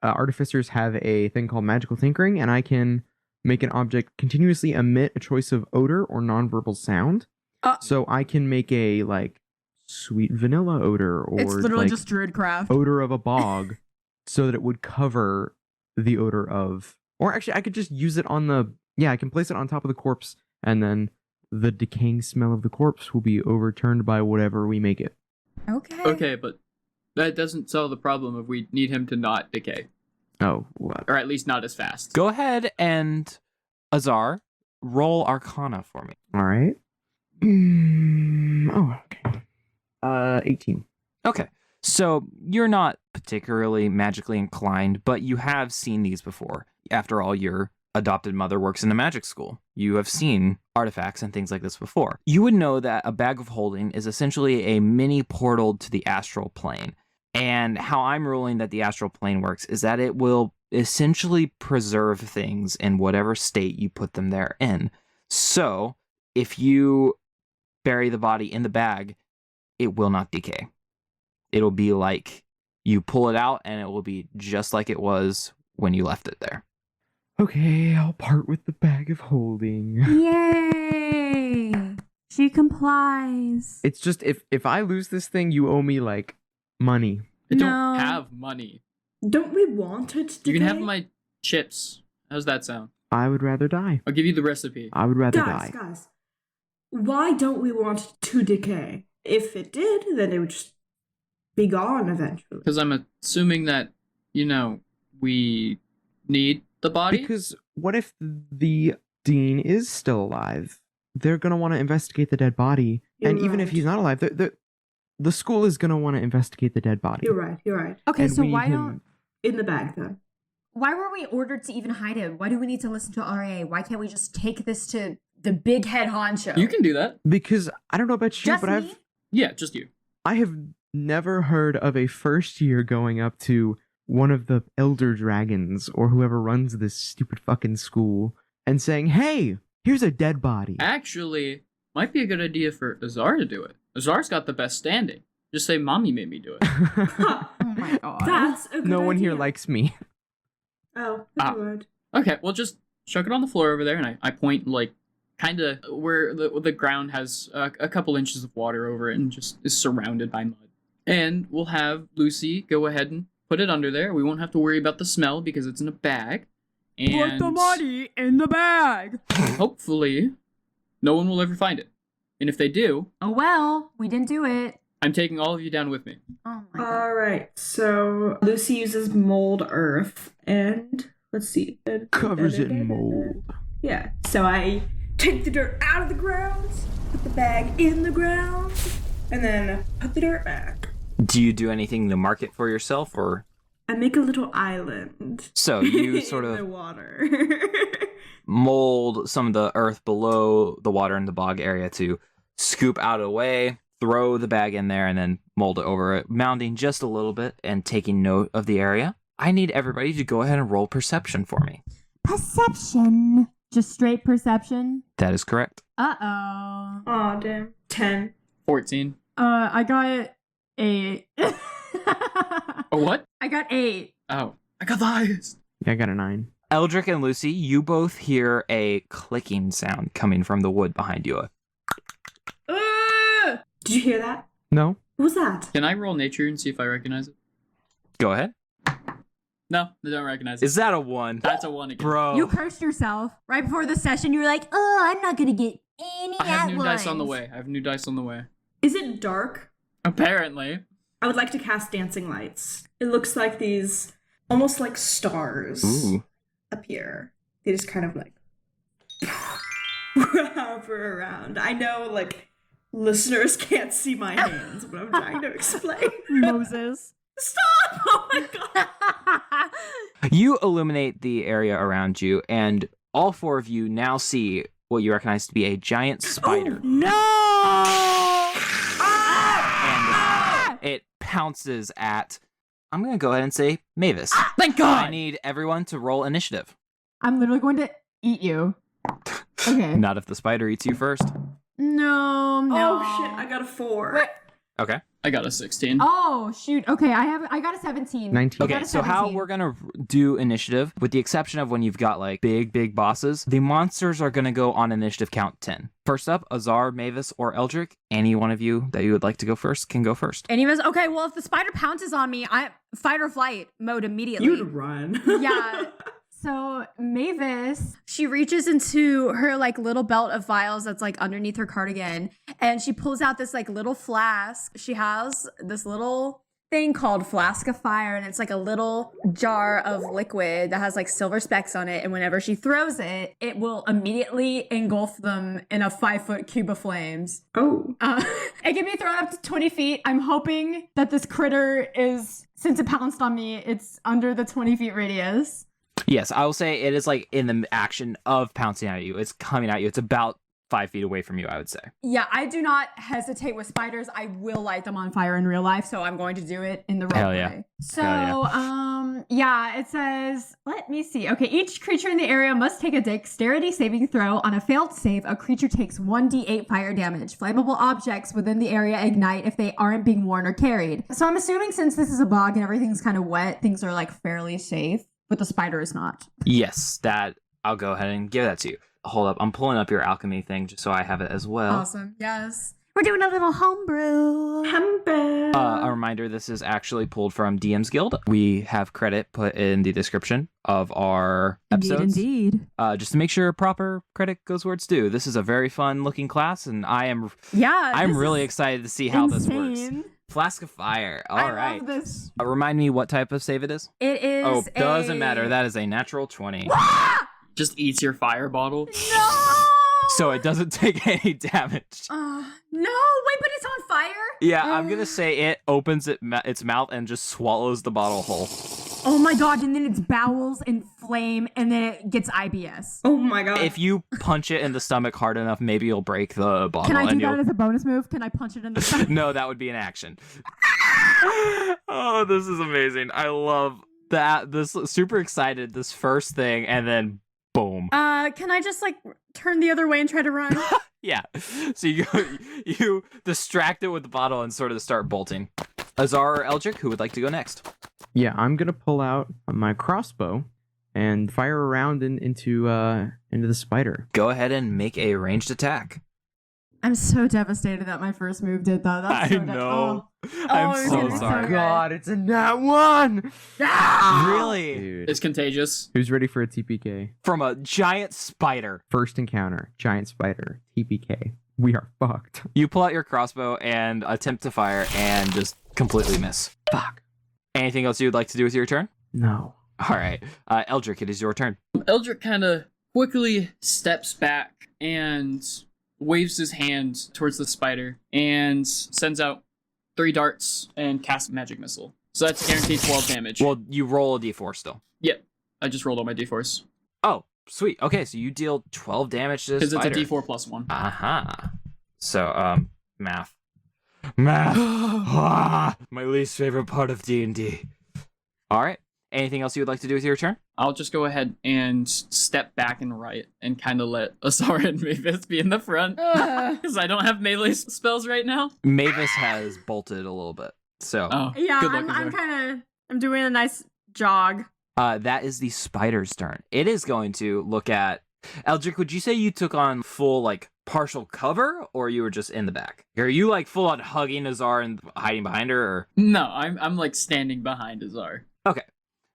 Artificers have a thing called magical tinkering, and I can make an object continuously emit a choice of odor or nonverbal sound. So I can make a like sweet vanilla odor, or it's literally like, just druidcraft odor of a bog, so that it would cover the odor of. Or actually, I could just use it on the. Yeah, I can place it on top of the corpse, and then the decaying smell of the corpse will be overturned by whatever we make it. Okay, but that doesn't solve the problem if we need him to not decay. Oh, what? Or at least not as fast. Go ahead and, Azar, roll Arcana for me. All right. Okay. 18. Okay. So you're not particularly magically inclined, but you have seen these before. After all, your adopted mother works in a magic school. You have seen artifacts and things like this before. You would know that a bag of holding is essentially a mini portal to the astral plane. And how I'm ruling that the astral plane works is that it will essentially preserve things in whatever state you put them there in. So if you bury the body in the bag, it will not decay. It'll be like you pull it out and it will be just like it was when you left it there. Okay, I'll part with the bag of holding. Yay! She complies. It's just if I lose this thing, you owe me like money. I don't have money. Don't we want it to You can have decay? my chips. How's that sound? I would rather die. I'll give you the recipe. I would rather die. Guys, why don't we want it to decay? If it did, then it would just be gone eventually. Because I'm assuming that, we need the body? Because what if the dean is still alive? They're going to want to investigate the dead body. You're and even if right. he's not alive, the school is going to want to investigate the dead body. You're right. Okay, And so we why need don't... him- In the bag, then. Why were we ordered to even hide him? Why do we need to listen to RA? Why can't we just take this to the big head honcho? You can do that. Because I don't know about you, Just but me? Yeah, just you. I have never heard of a first year going up to one of the elder dragons or whoever runs this stupid fucking school and saying, "Hey, here's a dead body." Actually, might be a good idea for Azar to do it. Azar's got the best standing. Just say, Mommy made me do it. Oh my god. That's a good No one here idea. likes me. Oh, never mind. Okay, well, just chuck it on the floor over there, and I point, kind of where the ground has a couple inches of water over it and just is surrounded by mud. And we'll have Lucy go ahead and put it under there. We won't have to worry about the smell because it's in a bag. And Put the body in the bag. hopefully, no one will ever find it. And if they do, Oh well, we didn't do it. I'm taking all of you down with me. Oh my god. Alright, so Lucy uses mold earth, and let's see. Covers it in mold. Yeah, so I take the dirt out of the ground, put the bag in the ground, and then put the dirt back. Do you do anything to mark it for yourself, or? I make a little island. So you sort in the of water. mold some of the earth below the water in the bog area to scoop out of the way, throw the bag in there, and then mold it over it, mounding just a little bit and taking note of the area. I need everybody to go ahead and roll perception for me. Perception. Just straight perception. That is correct. Uh-oh. Aw, damn. 10. 14. I got 8. Oh, what? I got 8. Oh, I got the highest. Yeah, I got a 9. Eldric and Lucie, you both hear a clicking sound coming from the wood behind you. Did you hear that? No. What was that? Can I roll nature and see if I recognize it? Go ahead. No, I don't recognize it. Is that a 1? That's a 1 again. Bro. You cursed yourself. Right before the session, you were like, oh, I'm not going to get any I have at new dice on the once. way. I have new dice on the way. Is it dark? Apparently. I would like to cast dancing lights. It looks like these, almost like stars Ooh. appear. They just kind of like hover around. I know, like, listeners can't see my hands, but I'm trying to explain. Moses. Stop! Oh my god! You illuminate the area around you, and all 4 of you now see what you recognize to be a giant spider. And it pounces at, I'm going to go ahead and say, Mavis. Thank I God! need everyone to roll initiative. I'm literally going to eat you. Okay. Not if the spider eats you first. No. Oh shit, I got a 4. Wait. Okay. I got a 16. Oh, shoot. Okay, I got a 17. 19. I Okay, got a so how 17. we're gonna do initiative, with the exception of when you've got like big bosses, the monsters are gonna go on initiative count 10. First up, Azar, Mavis, or Eldric. Any one of you that you would like to go first can go first. Anyways, okay, well, if the spider pounces on me, I fight or flight mode immediately. You'd run. Yeah. So Mavis, she reaches into her like little belt of vials that's like underneath her cardigan, and she pulls out this like little flask. She has this little thing called Flask of Fire, and it's like a little jar of liquid that has like silver specks on it, and whenever she throws it, it will immediately engulf them in a 5-foot cube of flames. Oh. It can be thrown up to 20 feet. I'm hoping that this critter is, since it pounced on me, it's under the 20 feet radius. Yes, I will say it is like in the action of pouncing at you. It's coming at you. It's about 5 feet away from you, I would say. Yeah, I do not hesitate with spiders. I will light them on fire in real life, so I'm going to do it in the Hell role yeah. play. So, Hell it says, let me see. Okay, each creature in the area must take a dexterity saving throw. On a failed save, a creature takes 1d8 fire damage. Flammable objects within the area ignite if they aren't being worn or carried. So I'm assuming since this is a bog and everything's kind of wet, things are like fairly safe, but the spider is not. Yes, that I'll go ahead and give that to you. Hold up, I'm pulling up your alchemy thing just so I have it as well. Awesome, yes. We're doing a little homebrew. A reminder, this is actually pulled from DM's Guild. We have credit put in the description of our episodes. Indeed. Just to make sure proper credit goes where it's due. This is a very fun looking class, and I'm really excited to see how this works. Flask of Fire. All right. love this. Remind me what type of save it is? It is Oh, doesn't matter. That is a natural 20. Just eats your fire bottle. No! So it doesn't take any damage. No, wait, but it's on fire? Yeah, I'm going to say it opens its mouth and just swallows the bottle whole. Oh my god, and then its bowels inflame, and then it gets IBS. Oh my god. If you punch it in the stomach hard enough, maybe you'll break the bottle. Can I do and that as a bonus move? Can I punch it in the stomach? No, that would be an action. Oh, this is amazing. I love that. This super excited, this first thing, and then boom. Can I just like turn the other way and try to run? Yeah. So you distract it with the bottle and sort of start bolting. Azar or Eldric, who would like to go next? Yeah, I'm gonna pull out my crossbow and fire around into the spider. Go ahead and make a ranged attack. I'm so devastated that my first move did that. That's so I'm so it's sorry. so God, it's a nat 1! Really? Dude. It's contagious. Who's ready for a TPK? From a giant spider. First encounter, giant spider, TPK. We are fucked. You pull out your crossbow and attempt to fire and just completely miss. Fuck. Anything else you'd like to do with your turn? No. All right. Eldric, it is your turn. Eldric kind of quickly steps back and waves his hand towards the spider and sends out 3 darts and casts magic missile. So that's guaranteed 12 damage. Well, you roll a d4 still. Yep. I just rolled all my d4s. Oh, sweet. Okay, so you deal 12 damage to this Because spider. it's a d4 plus 1. Aha. So, math. Math. My least favorite part of D&D. All right. Anything else you would like to do with your turn? I'll just go ahead and step back and right and kind of let Azar and Mavis be in the front because I don't have melee spells right now. Mavis has bolted a little bit, so Yeah, good luck, I'm doing a nice jog. that is the spider's turn. It is going to look at Eldric. Would you say you took on full like partial cover, or you were just in the back? Are you like full on hugging Azar and hiding behind her? Or? No, I'm like standing behind Azar. Okay,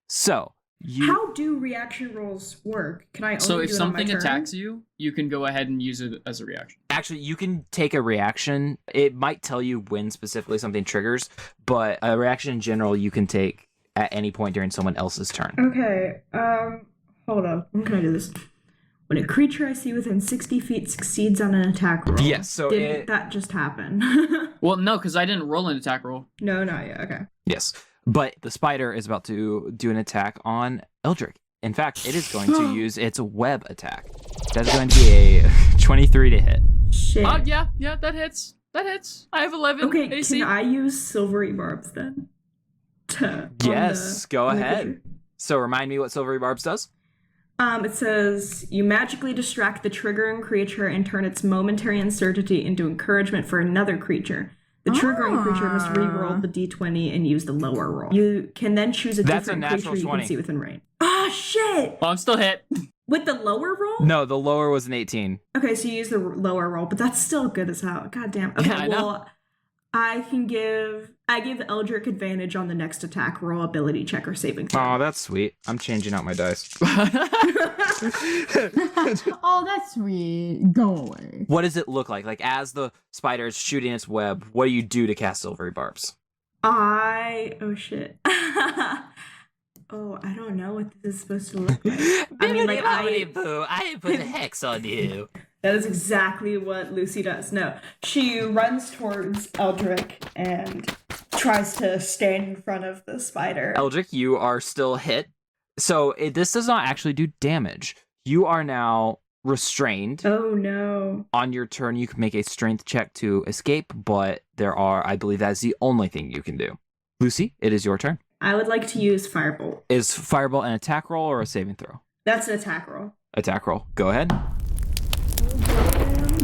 so you. How do reaction rolls work? Can I only So if do it on my something turn? attacks you, you can go ahead and use it as a reaction. Actually, you can take a reaction. It might tell you when specifically something triggers, but a reaction in general you can take at any point during someone else's turn. Okay, hold up. When can I do this? When a creature I see within 60 feet succeeds on an attack roll. Yes, so Did that just happen? Well, no, because I didn't roll an attack roll. No, not yet. Okay. Yes, but the spider is about to do an attack on Eldric. In fact, it is going to use its web attack. That's going to be a 23 to hit. Shit. Oh, yeah, that hits. That hits. I have 11 Okay, AC. can I use silvery barbs then? Yes, go on the ahead. creature? So remind me what Silvery Barbs does. It says, you magically distract the triggering creature and turn its momentary uncertainty into encouragement for another creature. The triggering creature must re-roll the d20 and use the lower roll. You can then choose a That's a different natural creature you 20. can see within range. Ah, shit! Well, I'm still hit. With the lower roll? No, the lower was an 18. Okay, so you use the lower roll, but that's still good as hell. God damn. Okay, Yeah, I know. well, I give Eldric advantage on the next attack roll, ability check, or saving throw. Oh, that's sweet. I'm changing out my dice. Oh, that's sweet. Go away. What does it look like? Like, as the spider is shooting its web, what do you do to cast Silvery Barbs? Oh shit. Oh, I don't know what this is supposed to look like. I mean, like, I put a hex on you. that is exactly what Lucy does. No, she runs towards Eldric and tries to stand in front of the spider. Eldric, you are still hit. So this does not actually do damage. You are now restrained. Oh no. On your turn, you can make a strength check to escape, but I believe that is the only thing you can do. Lucy, it is your turn. I would like to use Firebolt. Is Firebolt an attack roll or a saving throw? That's an attack roll. Attack roll. Go ahead.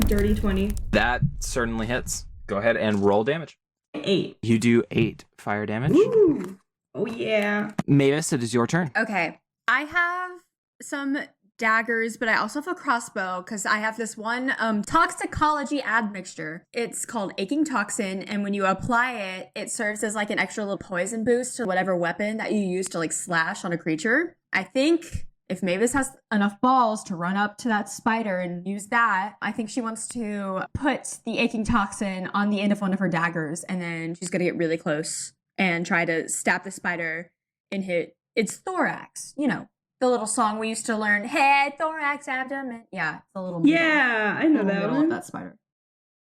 Dirty 20. That certainly hits. Go ahead and roll damage. 8. You do 8 fire damage. Woo! Oh yeah. Mavis, it is your turn. Okay. I have some daggers, but I also have a crossbow because I have this one toxicology admixture. It's called Aching Toxin, and when you apply it, it serves as like an extra little poison boost to whatever weapon that you use to like slash on a creature. I think if Mavis has enough balls to run up to that spider and use that, I think she wants to put the Aching Toxin on the end of one of her daggers, and then she's gonna get really close and try to stab the spider and hit its thorax. You know, the little song we used to learn, head, thorax, abdomen. Yeah, it's a little middle. Yeah, I know Little that middle one. of that spider.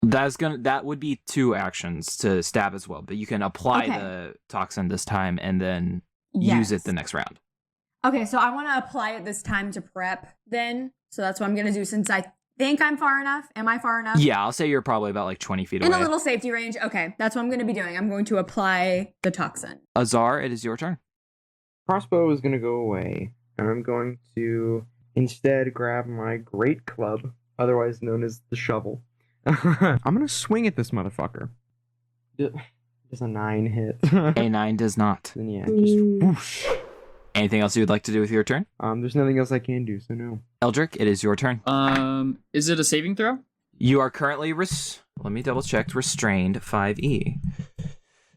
That would be 2 actions to stab as well, but you can apply Okay. the toxin this time and then Yes. use it the next round. Okay, so I want to apply it this time to prep then. So that's what I'm going to do since I think I'm far enough. Am I far enough? Yeah, I'll say you're probably about like 20 feet In away. a little safety range. Okay, that's what I'm going to be doing. I'm going to apply the toxin. Azar, it is your turn. Crossbow is going to go away, and I'm going to instead grab my great club, otherwise known as the shovel. I'm going to swing at this motherfucker. Does a 9 hit? A 9 does not. Then yeah, just whoosh. Anything else you would like to do with your turn? There's nothing else I can do, so no. Eldric, it is your turn. Is it a saving throw? You are currently let me double check. Restrained 5e.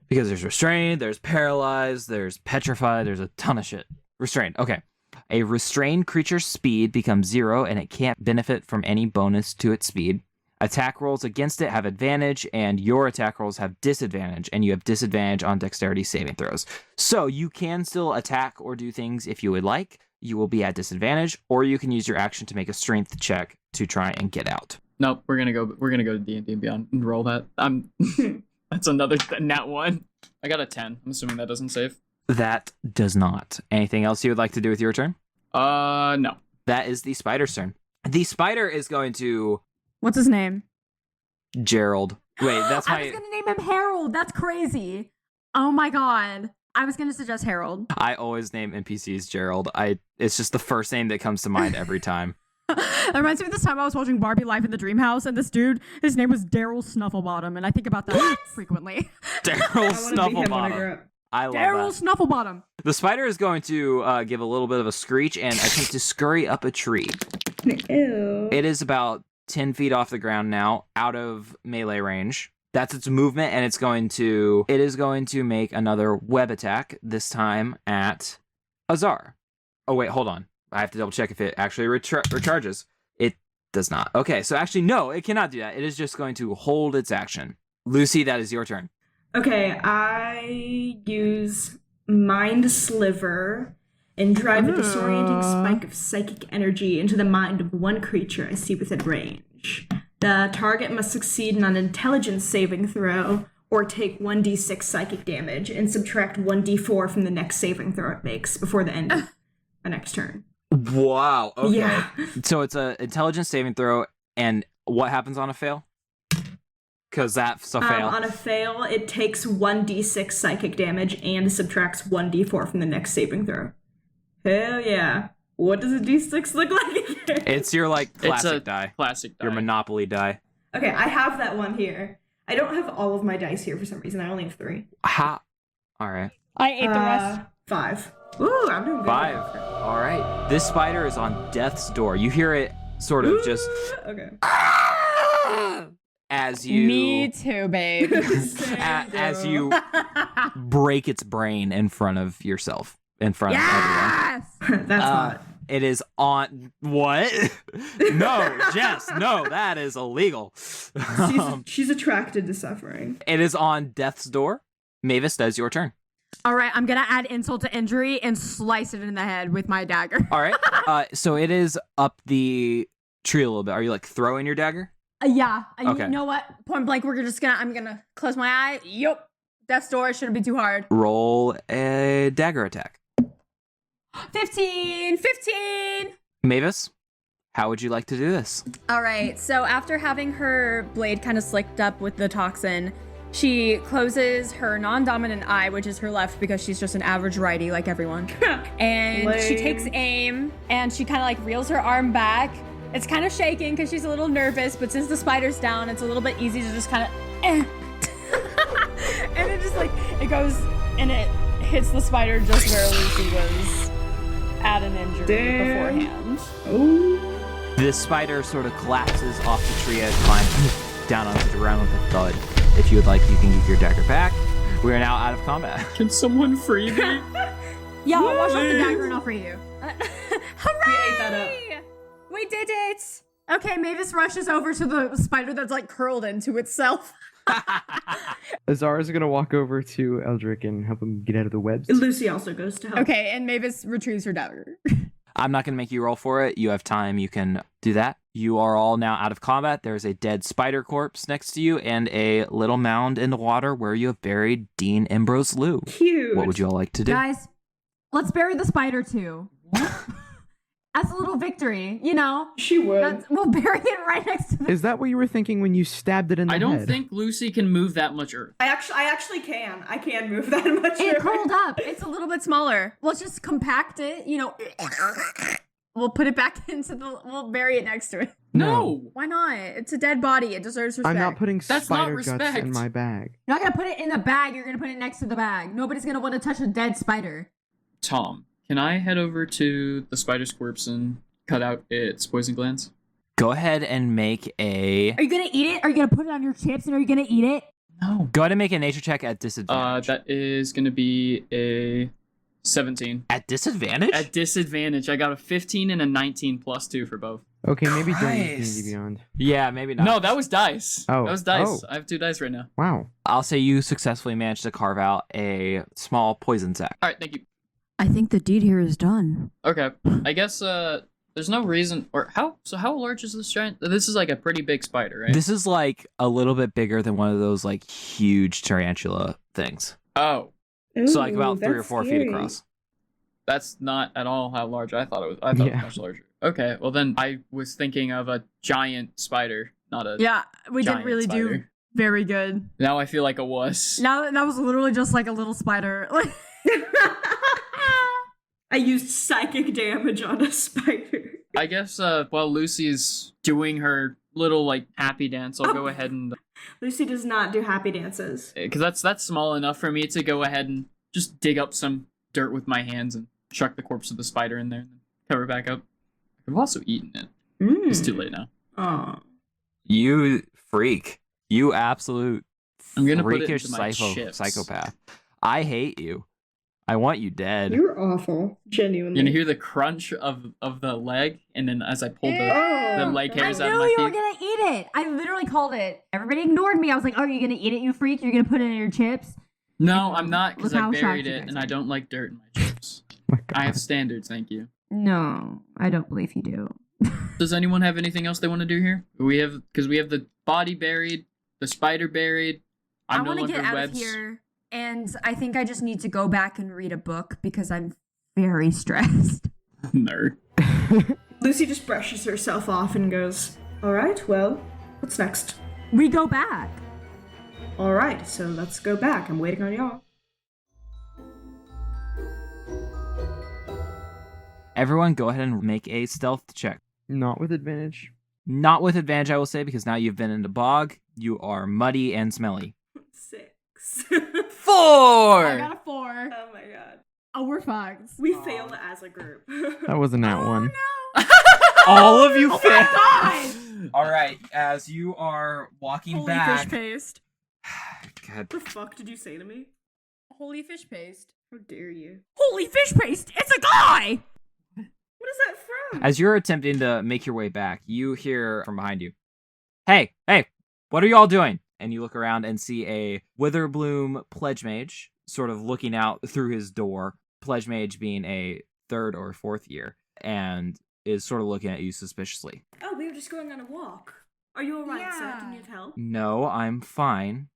Because there's restrained, there's paralyzed, there's petrified, there's a ton of shit. Restrained. Okay. A restrained creature's speed becomes 0 and it can't benefit from any bonus to its speed. Attack rolls against it have advantage, and your attack rolls have disadvantage, and you have disadvantage on dexterity saving throws. So you can still attack or do things if you would like. You will be at disadvantage, or you can use your action to make a strength check to try and get out. Nope, we're gonna go to D&D and Beyond and roll that. That's another nat 1. I got a 10. I'm assuming that doesn't save. That does not. Anything else you would like to do with your turn? No. That is the spider's turn. The spider is going to What's his name? Gerald. Wait, that's I was my... going to name him Harold. That's crazy. Oh my god. I was gonna suggest Harold. I always name NPCs Gerald. It's just the first name that comes to mind every time. That reminds me of this time I was watching Barbie Life in the Dream House, and this dude, his name was Daryl Snufflebottom, and I think about that frequently. Daryl Snufflebottom. I love Daryl that. Snufflebottom. The spider is going to give a little bit of a screech and attempt to scurry up a tree. Ew. It is about 10 feet off the ground now, out of melee range. That's its movement, and it is going to make another web attack, this time at Azar. Oh, wait, hold on. I have to double check if it actually recharges. It does not. Okay, so actually, no, it cannot do that. It is just going to hold its action. Lucie, that is your turn. Okay, I use Mind Sliver and drive a disorienting spike of psychic energy into the mind of one creature I see within range. The target must succeed in an intelligence saving throw or take 1d6 psychic damage and subtract 1d4 from the next saving throw it makes before the end of the next turn. Wow. Okay. Yeah. So it's an intelligence saving throw, and what happens on a fail? Because that's a fail. On a fail, it takes 1d6 psychic damage and subtracts 1d4 from the next saving throw. Hell yeah. What does a d6 look like? It's your, classic It's a die. classic die. Your Monopoly die. Okay, I have that one here. I don't have all of my dice here for some reason. I only have 3. Ha. All right. I ate the rest. 5. Ooh, I'm doing good. 5. All right. This spider is on death's door. You hear it sort of just Okay. as you Me too, babe. as you break its brain in front of yourself, in front of everyone. That's hot. It is on what? No, Jess, no, that is illegal. She's attracted to suffering. It is on death's door. Mavis, that is your turn. All right, I'm gonna add insult to injury and slice it in the head with my dagger. All right. So it is up the tree a little bit. Are you throwing your dagger? Yeah. Okay. You know what? Point blank, I'm gonna close my eye. Yup. Death's door shouldn't be too hard. Roll a dagger attack. 15. Mavis, how would you like to do this? All right. So after having her blade kind of slicked up with the toxin, she closes her non-dominant eye, which is her left because she's just an average righty like everyone. And she takes aim and she kind of reels her arm back. It's kind of shaking because she's a little nervous, but since the spider's down, it's a little bit easy to just kind of and it just it goes and it hits the spider just where Lucie was at an injury beforehand. Ooh. This spider sort of collapses off the tree and climbs down onto the ground with a thud. If you would like, you can give your dagger back. We are now out of combat. Can someone free me? Yeah, I'll wash off the dagger and I'll free you. Hooray! We ate that up. We did it! Okay, Mavis rushes over to the spider that's curled into itself. Azar is going to walk over to Eldric and help him get out of the webs. Lucie also goes to help. Okay, and Mavis retrieves her dagger. I'm not going to make you roll for it. You have time. You can do that. You are all now out of combat. There's a dead spider corpse next to you and a little mound in the water where you have buried Dean Ambrose Lou. Cute. What would you all like to do? Guys, let's bury the spider too. As a little victory, She would. We'll bury it right next to the... Is that what you were thinking when you stabbed it in the head? I don't think Lucie can move that much earth. I actually can. I can move that much. It curled up. It's a little bit smaller. Let's just compact it, We'll put it back we'll bury it next to it. No! Why not? It's a dead body. It deserves respect. I'm not putting That's not spider guts respect. in my bag. You're not gonna put it in the bag. You're gonna put it next to the bag. Nobody's gonna want to touch a dead spider. Tom, can I head over to the spider's corpse and cut out its poison glands? Go ahead and make a... Are you gonna eat it? Are you gonna put it on your chips and are you gonna eat it? No. Go ahead and make a nature check at disadvantage. That is gonna be a 17. At disadvantage? At disadvantage, I got a 15 and a 19 plus 2 for both. Okay, maybe don't use Nice. D&D Beyond. Yeah, maybe not. No, that was dice. Oh. That was dice. Oh. I have 2 dice right now. Wow. I'll say you successfully managed to carve out a small poison sac. All right, thank you. I think the deed here is done. Okay, I guess there's no reason or how large is this giant? This is a pretty big spider, right? This is a little bit bigger than one of those huge tarantula things. Oh, So about 3 or 4 feet across. that's not at all how large I thought it was. I thought it was much larger. Okay, well then I was thinking of a giant spider, not a. Yeah, we didn't giant really do spider. very good. Now I feel like a wuss. Now that was literally just a little spider. I used psychic damage on a spider. I guess while Lucy's doing her little like happy dance, I'll go ahead and Lucy does not do happy dances. because that's small enough for me to go ahead and just dig up some dirt with my hands and chuck the corpse of the spider in there and then cover it back up. I've also eaten it. It's too late now. Oh. You freak. You absolute I'm gonna put it freakish into my chips. psychopath. I hate you. I want you dead. You're awful. Genuinely. You're gonna hear the crunch of the leg, and then as I pull the leg I hairs out of knew my you were feet. gonna eat it. I literally called it. Everybody ignored me. I was like, "Oh, you're gonna eat it, you freak? You're gonna put it in your chips?" No, I'm not, because Look I how buried shocked you it, guys and are. I don't like dirt in my chips. My God. I have standards, thank you. No, I don't believe you do. Does anyone have anything else they want to do here? We have the body buried, the spider buried. I'm I no want to longer get out webs. of here, and I think I just need to go back and read a book because I'm very stressed. Nerd. Lucy just brushes herself off and goes, "Alright, well, what's next?" We go back. Alright, so let's go back. I'm waiting on y'all. Everyone, go ahead and make a stealth check. Not with advantage. Not with advantage, I will say, because now you've been in the bog. You are muddy and smelly. 6. 4! I got a 4. Oh my god. Oh, we're fucked. We failed as a group. That wasn't that one. All of you failed. God. All right, as you are walking Holy back. fish paste. God. What the fuck did you say to me? Holy fish paste. How dare you? Holy fish paste. It's a guy. What is that from? As you're attempting to make your way back, you hear from behind you, Hey, what are you all doing? And you look around and see a Witherbloom Pledge Mage sort of looking out through his door, Pledge Mage being a 3rd or 4th year, and is sort of looking at you suspiciously. Oh, we were just going on a walk. Are you alright, sir? Yeah. Do you need help? No, I'm fine.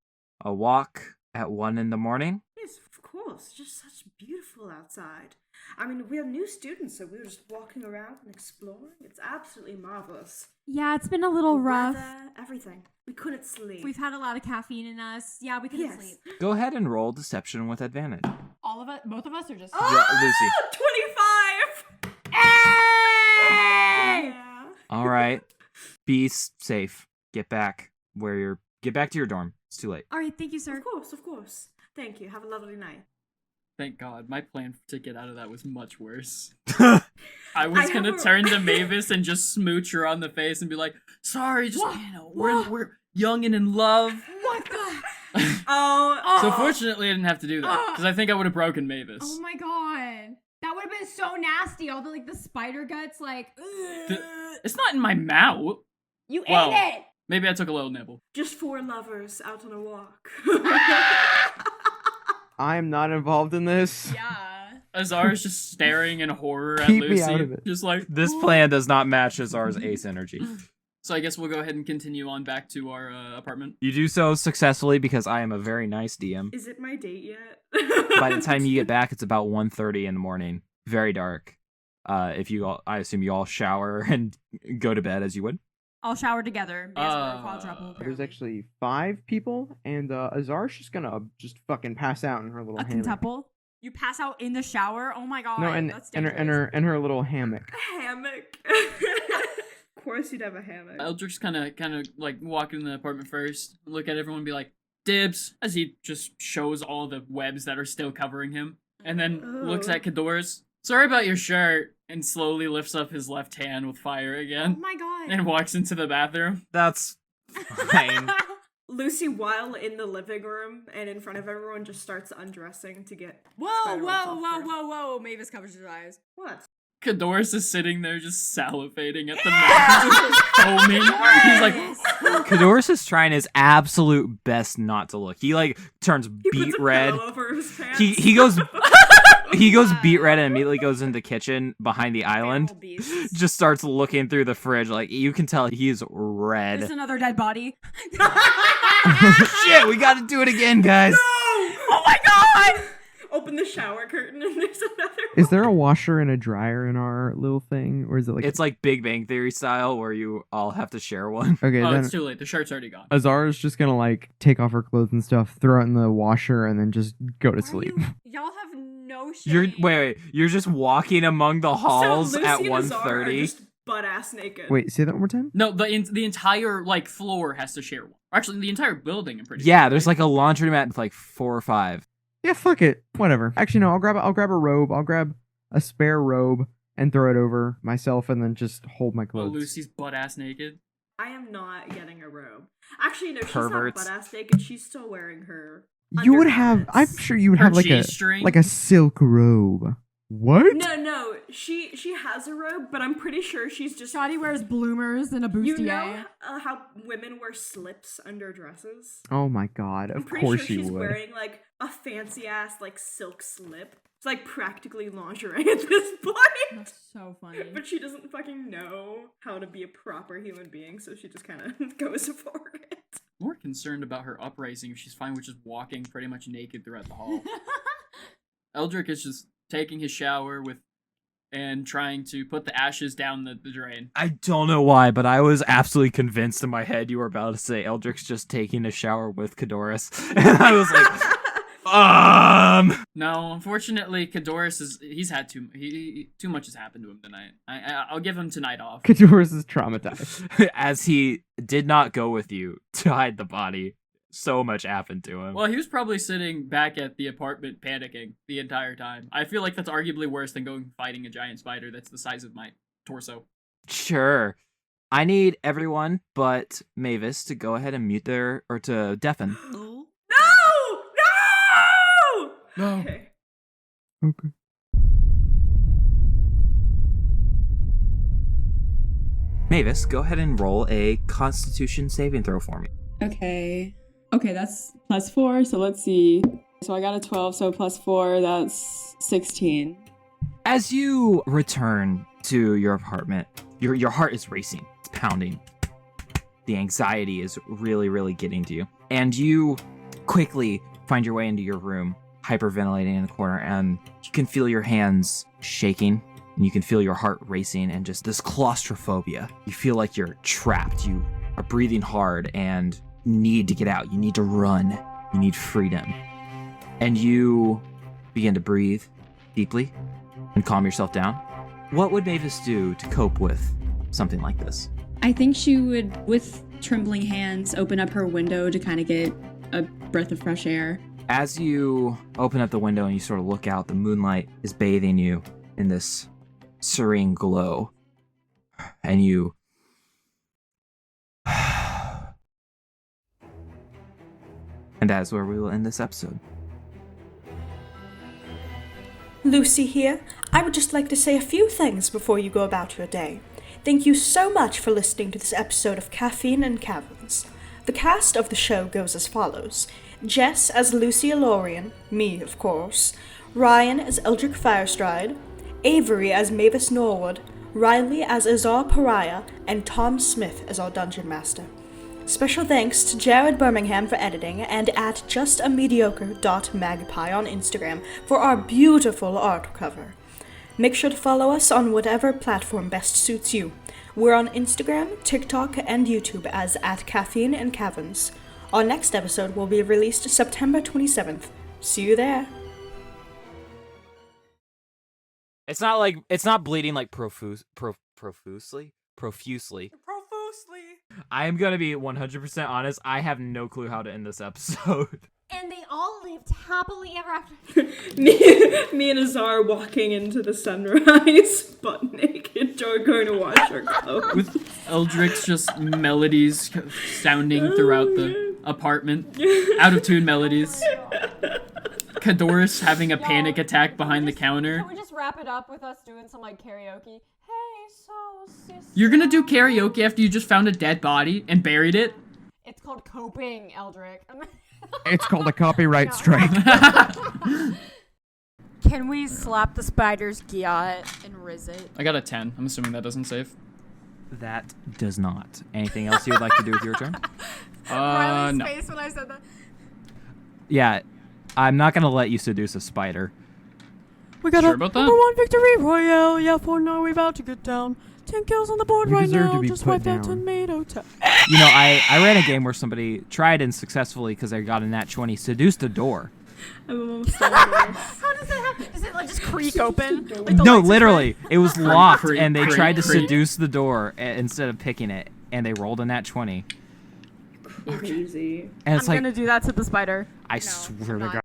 A walk at 1 in the morning? Yes, of course. Just such beautiful outside. I mean, we are new students, so we were just walking around and exploring. It's absolutely marvelous. Yeah, it's been a little The rough. weather, everything. We couldn't sleep. We've had a lot of caffeine in us. Yeah, we couldn't Yes. sleep. Go ahead and roll deception with advantage. All of us, both of us, are just. Lucy. 25! Hey! Yeah. All right. Be safe. Get back to your dorm. It's too late. All right, thank you, sir. Of course. Thank you. Have a lovely night. Thank God. My plan to get out of that was much worse. I was I gonna have a- turn to Mavis and just smooch her on the face and be like, "Sorry, just we're young and in love." What the? Oh. So fortunately, I didn't have to do that because I think I would have broken Mavis. Oh my god. That would have been so nasty. All the spider guts, like. It's not in my mouth. You Well, ate it! Maybe I took a little nibble. Just 4 lovers out on a walk. I'm not involved in this. Yeah. Azar is just staring in horror at Keep me Lucy, out of it. just like. This plan does not match Azar's ace energy. So I guess we'll go ahead and continue on back to our apartment. You do so successfully because I am a very nice DM. Is it my date yet? By the time you get back, it's about 1:30 in the morning. Very dark. I assume you all shower and go to bed as you would. I'll shower together. Because we're a quadruple. There's apparently. actually 5 people, and Azar's just gonna just fucking pass out in her little A hammock. quintuple? You pass out in the shower? Oh my god. No, and that's in dangerous. her little hammock. A hammock. Of course you'd have a hammock. Eldric's kind of like walk in the apartment first, look at everyone, and be like, "Dibs," as he just shows all the webs that are still covering him, and then looks at Cador's. "Sorry about your shirt," and slowly lifts up his left hand with fire Oh again, my god. and walks into the bathroom. That's fine. Lucy, while in the living room and in front of everyone, just starts undressing to get Whoa, spider webs whoa, off whoa, her. whoa, whoa. Mavis covers her eyes. What? Cador's is sitting there just salivating at the mouth, just foaming. He's like, Cadorus is trying his absolute best not to look. He like turns He beet puts a red. pillow over his pants. He goes he goes beet red and immediately goes into the kitchen behind the island. Animal beasts. Just starts looking through the fridge. Like you can tell he's red. There's another dead body. Shit, we got to do it again, guys. Oh my god! Open the shower curtain and there's another Is there a washer and a dryer in our little thing, or is it like? It's like Big Bang Theory style where you all have to share one. Okay, "Oh, then it's too late. The shirt's already gone." Azara's just gonna like take off her clothes and stuff, throw it in the washer, and then just go to sleep. Y'all have You're just walking among the halls Lucy at and Azar are 1:30. just butt-ass naked. Wait, say that one more time? No, the entire like floor has to share one. Actually, the entire building. I'm pretty. Yeah, sure, there's right? like a laundromat with like 4 or 5. Yeah, fuck it. Whatever. Actually, no. I'll grab a robe. I'll grab a spare robe and throw it over myself, and then just hold my Oh, clothes. Lucy's butt ass naked. I am not getting a robe. Actually, no, she's Perverts. not butt-ass naked. She's still wearing her. You would have. I'm undergarments. sure you would Her have like G-string? a silk robe. What? No, she has a robe, but I'm pretty sure she's just. Shoddy wears bloomers and a bustier. You know how women wear slips under dresses? Oh my god! I'm Of pretty course sure you she's would. wearing like a fancy ass like silk slip. It's like practically lingerie at this point. That's so funny. But she doesn't fucking know how to be a proper human being, so she just kind of goes for it. More concerned about her uprising if she's fine with just walking pretty much naked throughout the hall. Eldric is just taking his shower and trying to put the ashes down the drain. I don't know why, but I was absolutely convinced in my head you were about to say Eldric's just taking a shower with Cadoris. And I was like, No, unfortunately, Cadoris he's had too much has happened to him tonight. I'll give him tonight off. Cadoris is traumatized. As he did not go with you to hide the body. So much happened to him. Well, he was probably sitting back at the apartment panicking the entire time. I feel like that's arguably worse than going fighting a giant spider that's the size of my torso. Sure. I need everyone but Mavis to go ahead and mute to deafen. No! No. Okay. Okay. Mavis, go ahead and roll a Constitution saving throw for me. Okay. Okay, that's +4, so let's see. So I got a 12, so +4, that's 16. As you return to your apartment, your heart is racing. It's pounding. The anxiety is really, really getting to you. And you quickly find your way into your room, hyperventilating in the corner, and you can feel your hands shaking, and you can feel your heart racing, and just this claustrophobia. You feel like you're trapped. You are breathing hard and need to get out. You need to run. You need freedom. And you begin to breathe deeply and calm yourself down. What would Mavis do to cope with something like this? I think she would, with trembling hands, open up her window to kind of get a breath of fresh air. As you open up the window and you sort of look out, the moonlight is bathing you in this serene glow. And you and that is where we will end this episode. Lucy here. I would just like to say a few things before you go about your day. Thank you so much for listening to this episode of Caffeine and Caverns. The cast of the show goes as follows: Jess as Lucy Elorian, me of course, Ryan as Eldric Firestride, Avery as Mavis Norwood, Riley as Azar Pariah, and Tom Smith as our Dungeon Master. Special thanks to Jared Birmingham for editing, and at justamediocre.magpie on Instagram for our beautiful art cover. Make sure to follow us on whatever platform best suits you. We're on Instagram, TikTok, and YouTube as @Caffeine and Caverns. Our next episode will be released September 27th. See you there. It's not bleeding like profusely. I am gonna be 100% honest. I have no clue how to end this episode. And they all lived happily ever after. Me and Azar walking into the sunrise, butt naked, going to wash our clothes. With Eldric's just melodies sounding throughout the apartment. Out of tune melodies. Cadoris having a panic attack behind the counter. Can we just wrap it up with us doing some like karaoke? Hey, so sister. You're gonna do karaoke after you just found a dead body and buried it? It's called coping, Eldric. It's called a copyright strike. Can we slap the spider's giat and riz it? I got a 10. I'm assuming that doesn't save. That does not. Anything else you would like to do with your turn? Riley's No. face when I said that. Yeah, I'm not gonna let you seduce a spider. We got Sure a about that? number 1 victory royale. Yeah, for now we're about to get down. 10 kills on the board We right deserve now. to be Just put wipe that down. tomato town. You know, I ran a game where somebody tried and successfully, because they got a nat 20, seduced a door. I'm almost done with this. How does that happen? Does it like just creak open? Like the No, lights are literally, it was locked, Creak, and they creak, tried to creak. seduce the door instead of picking it, and they rolled a nat 20. Crazy. And it's I'm like, gonna do that to the spider. I swear to God.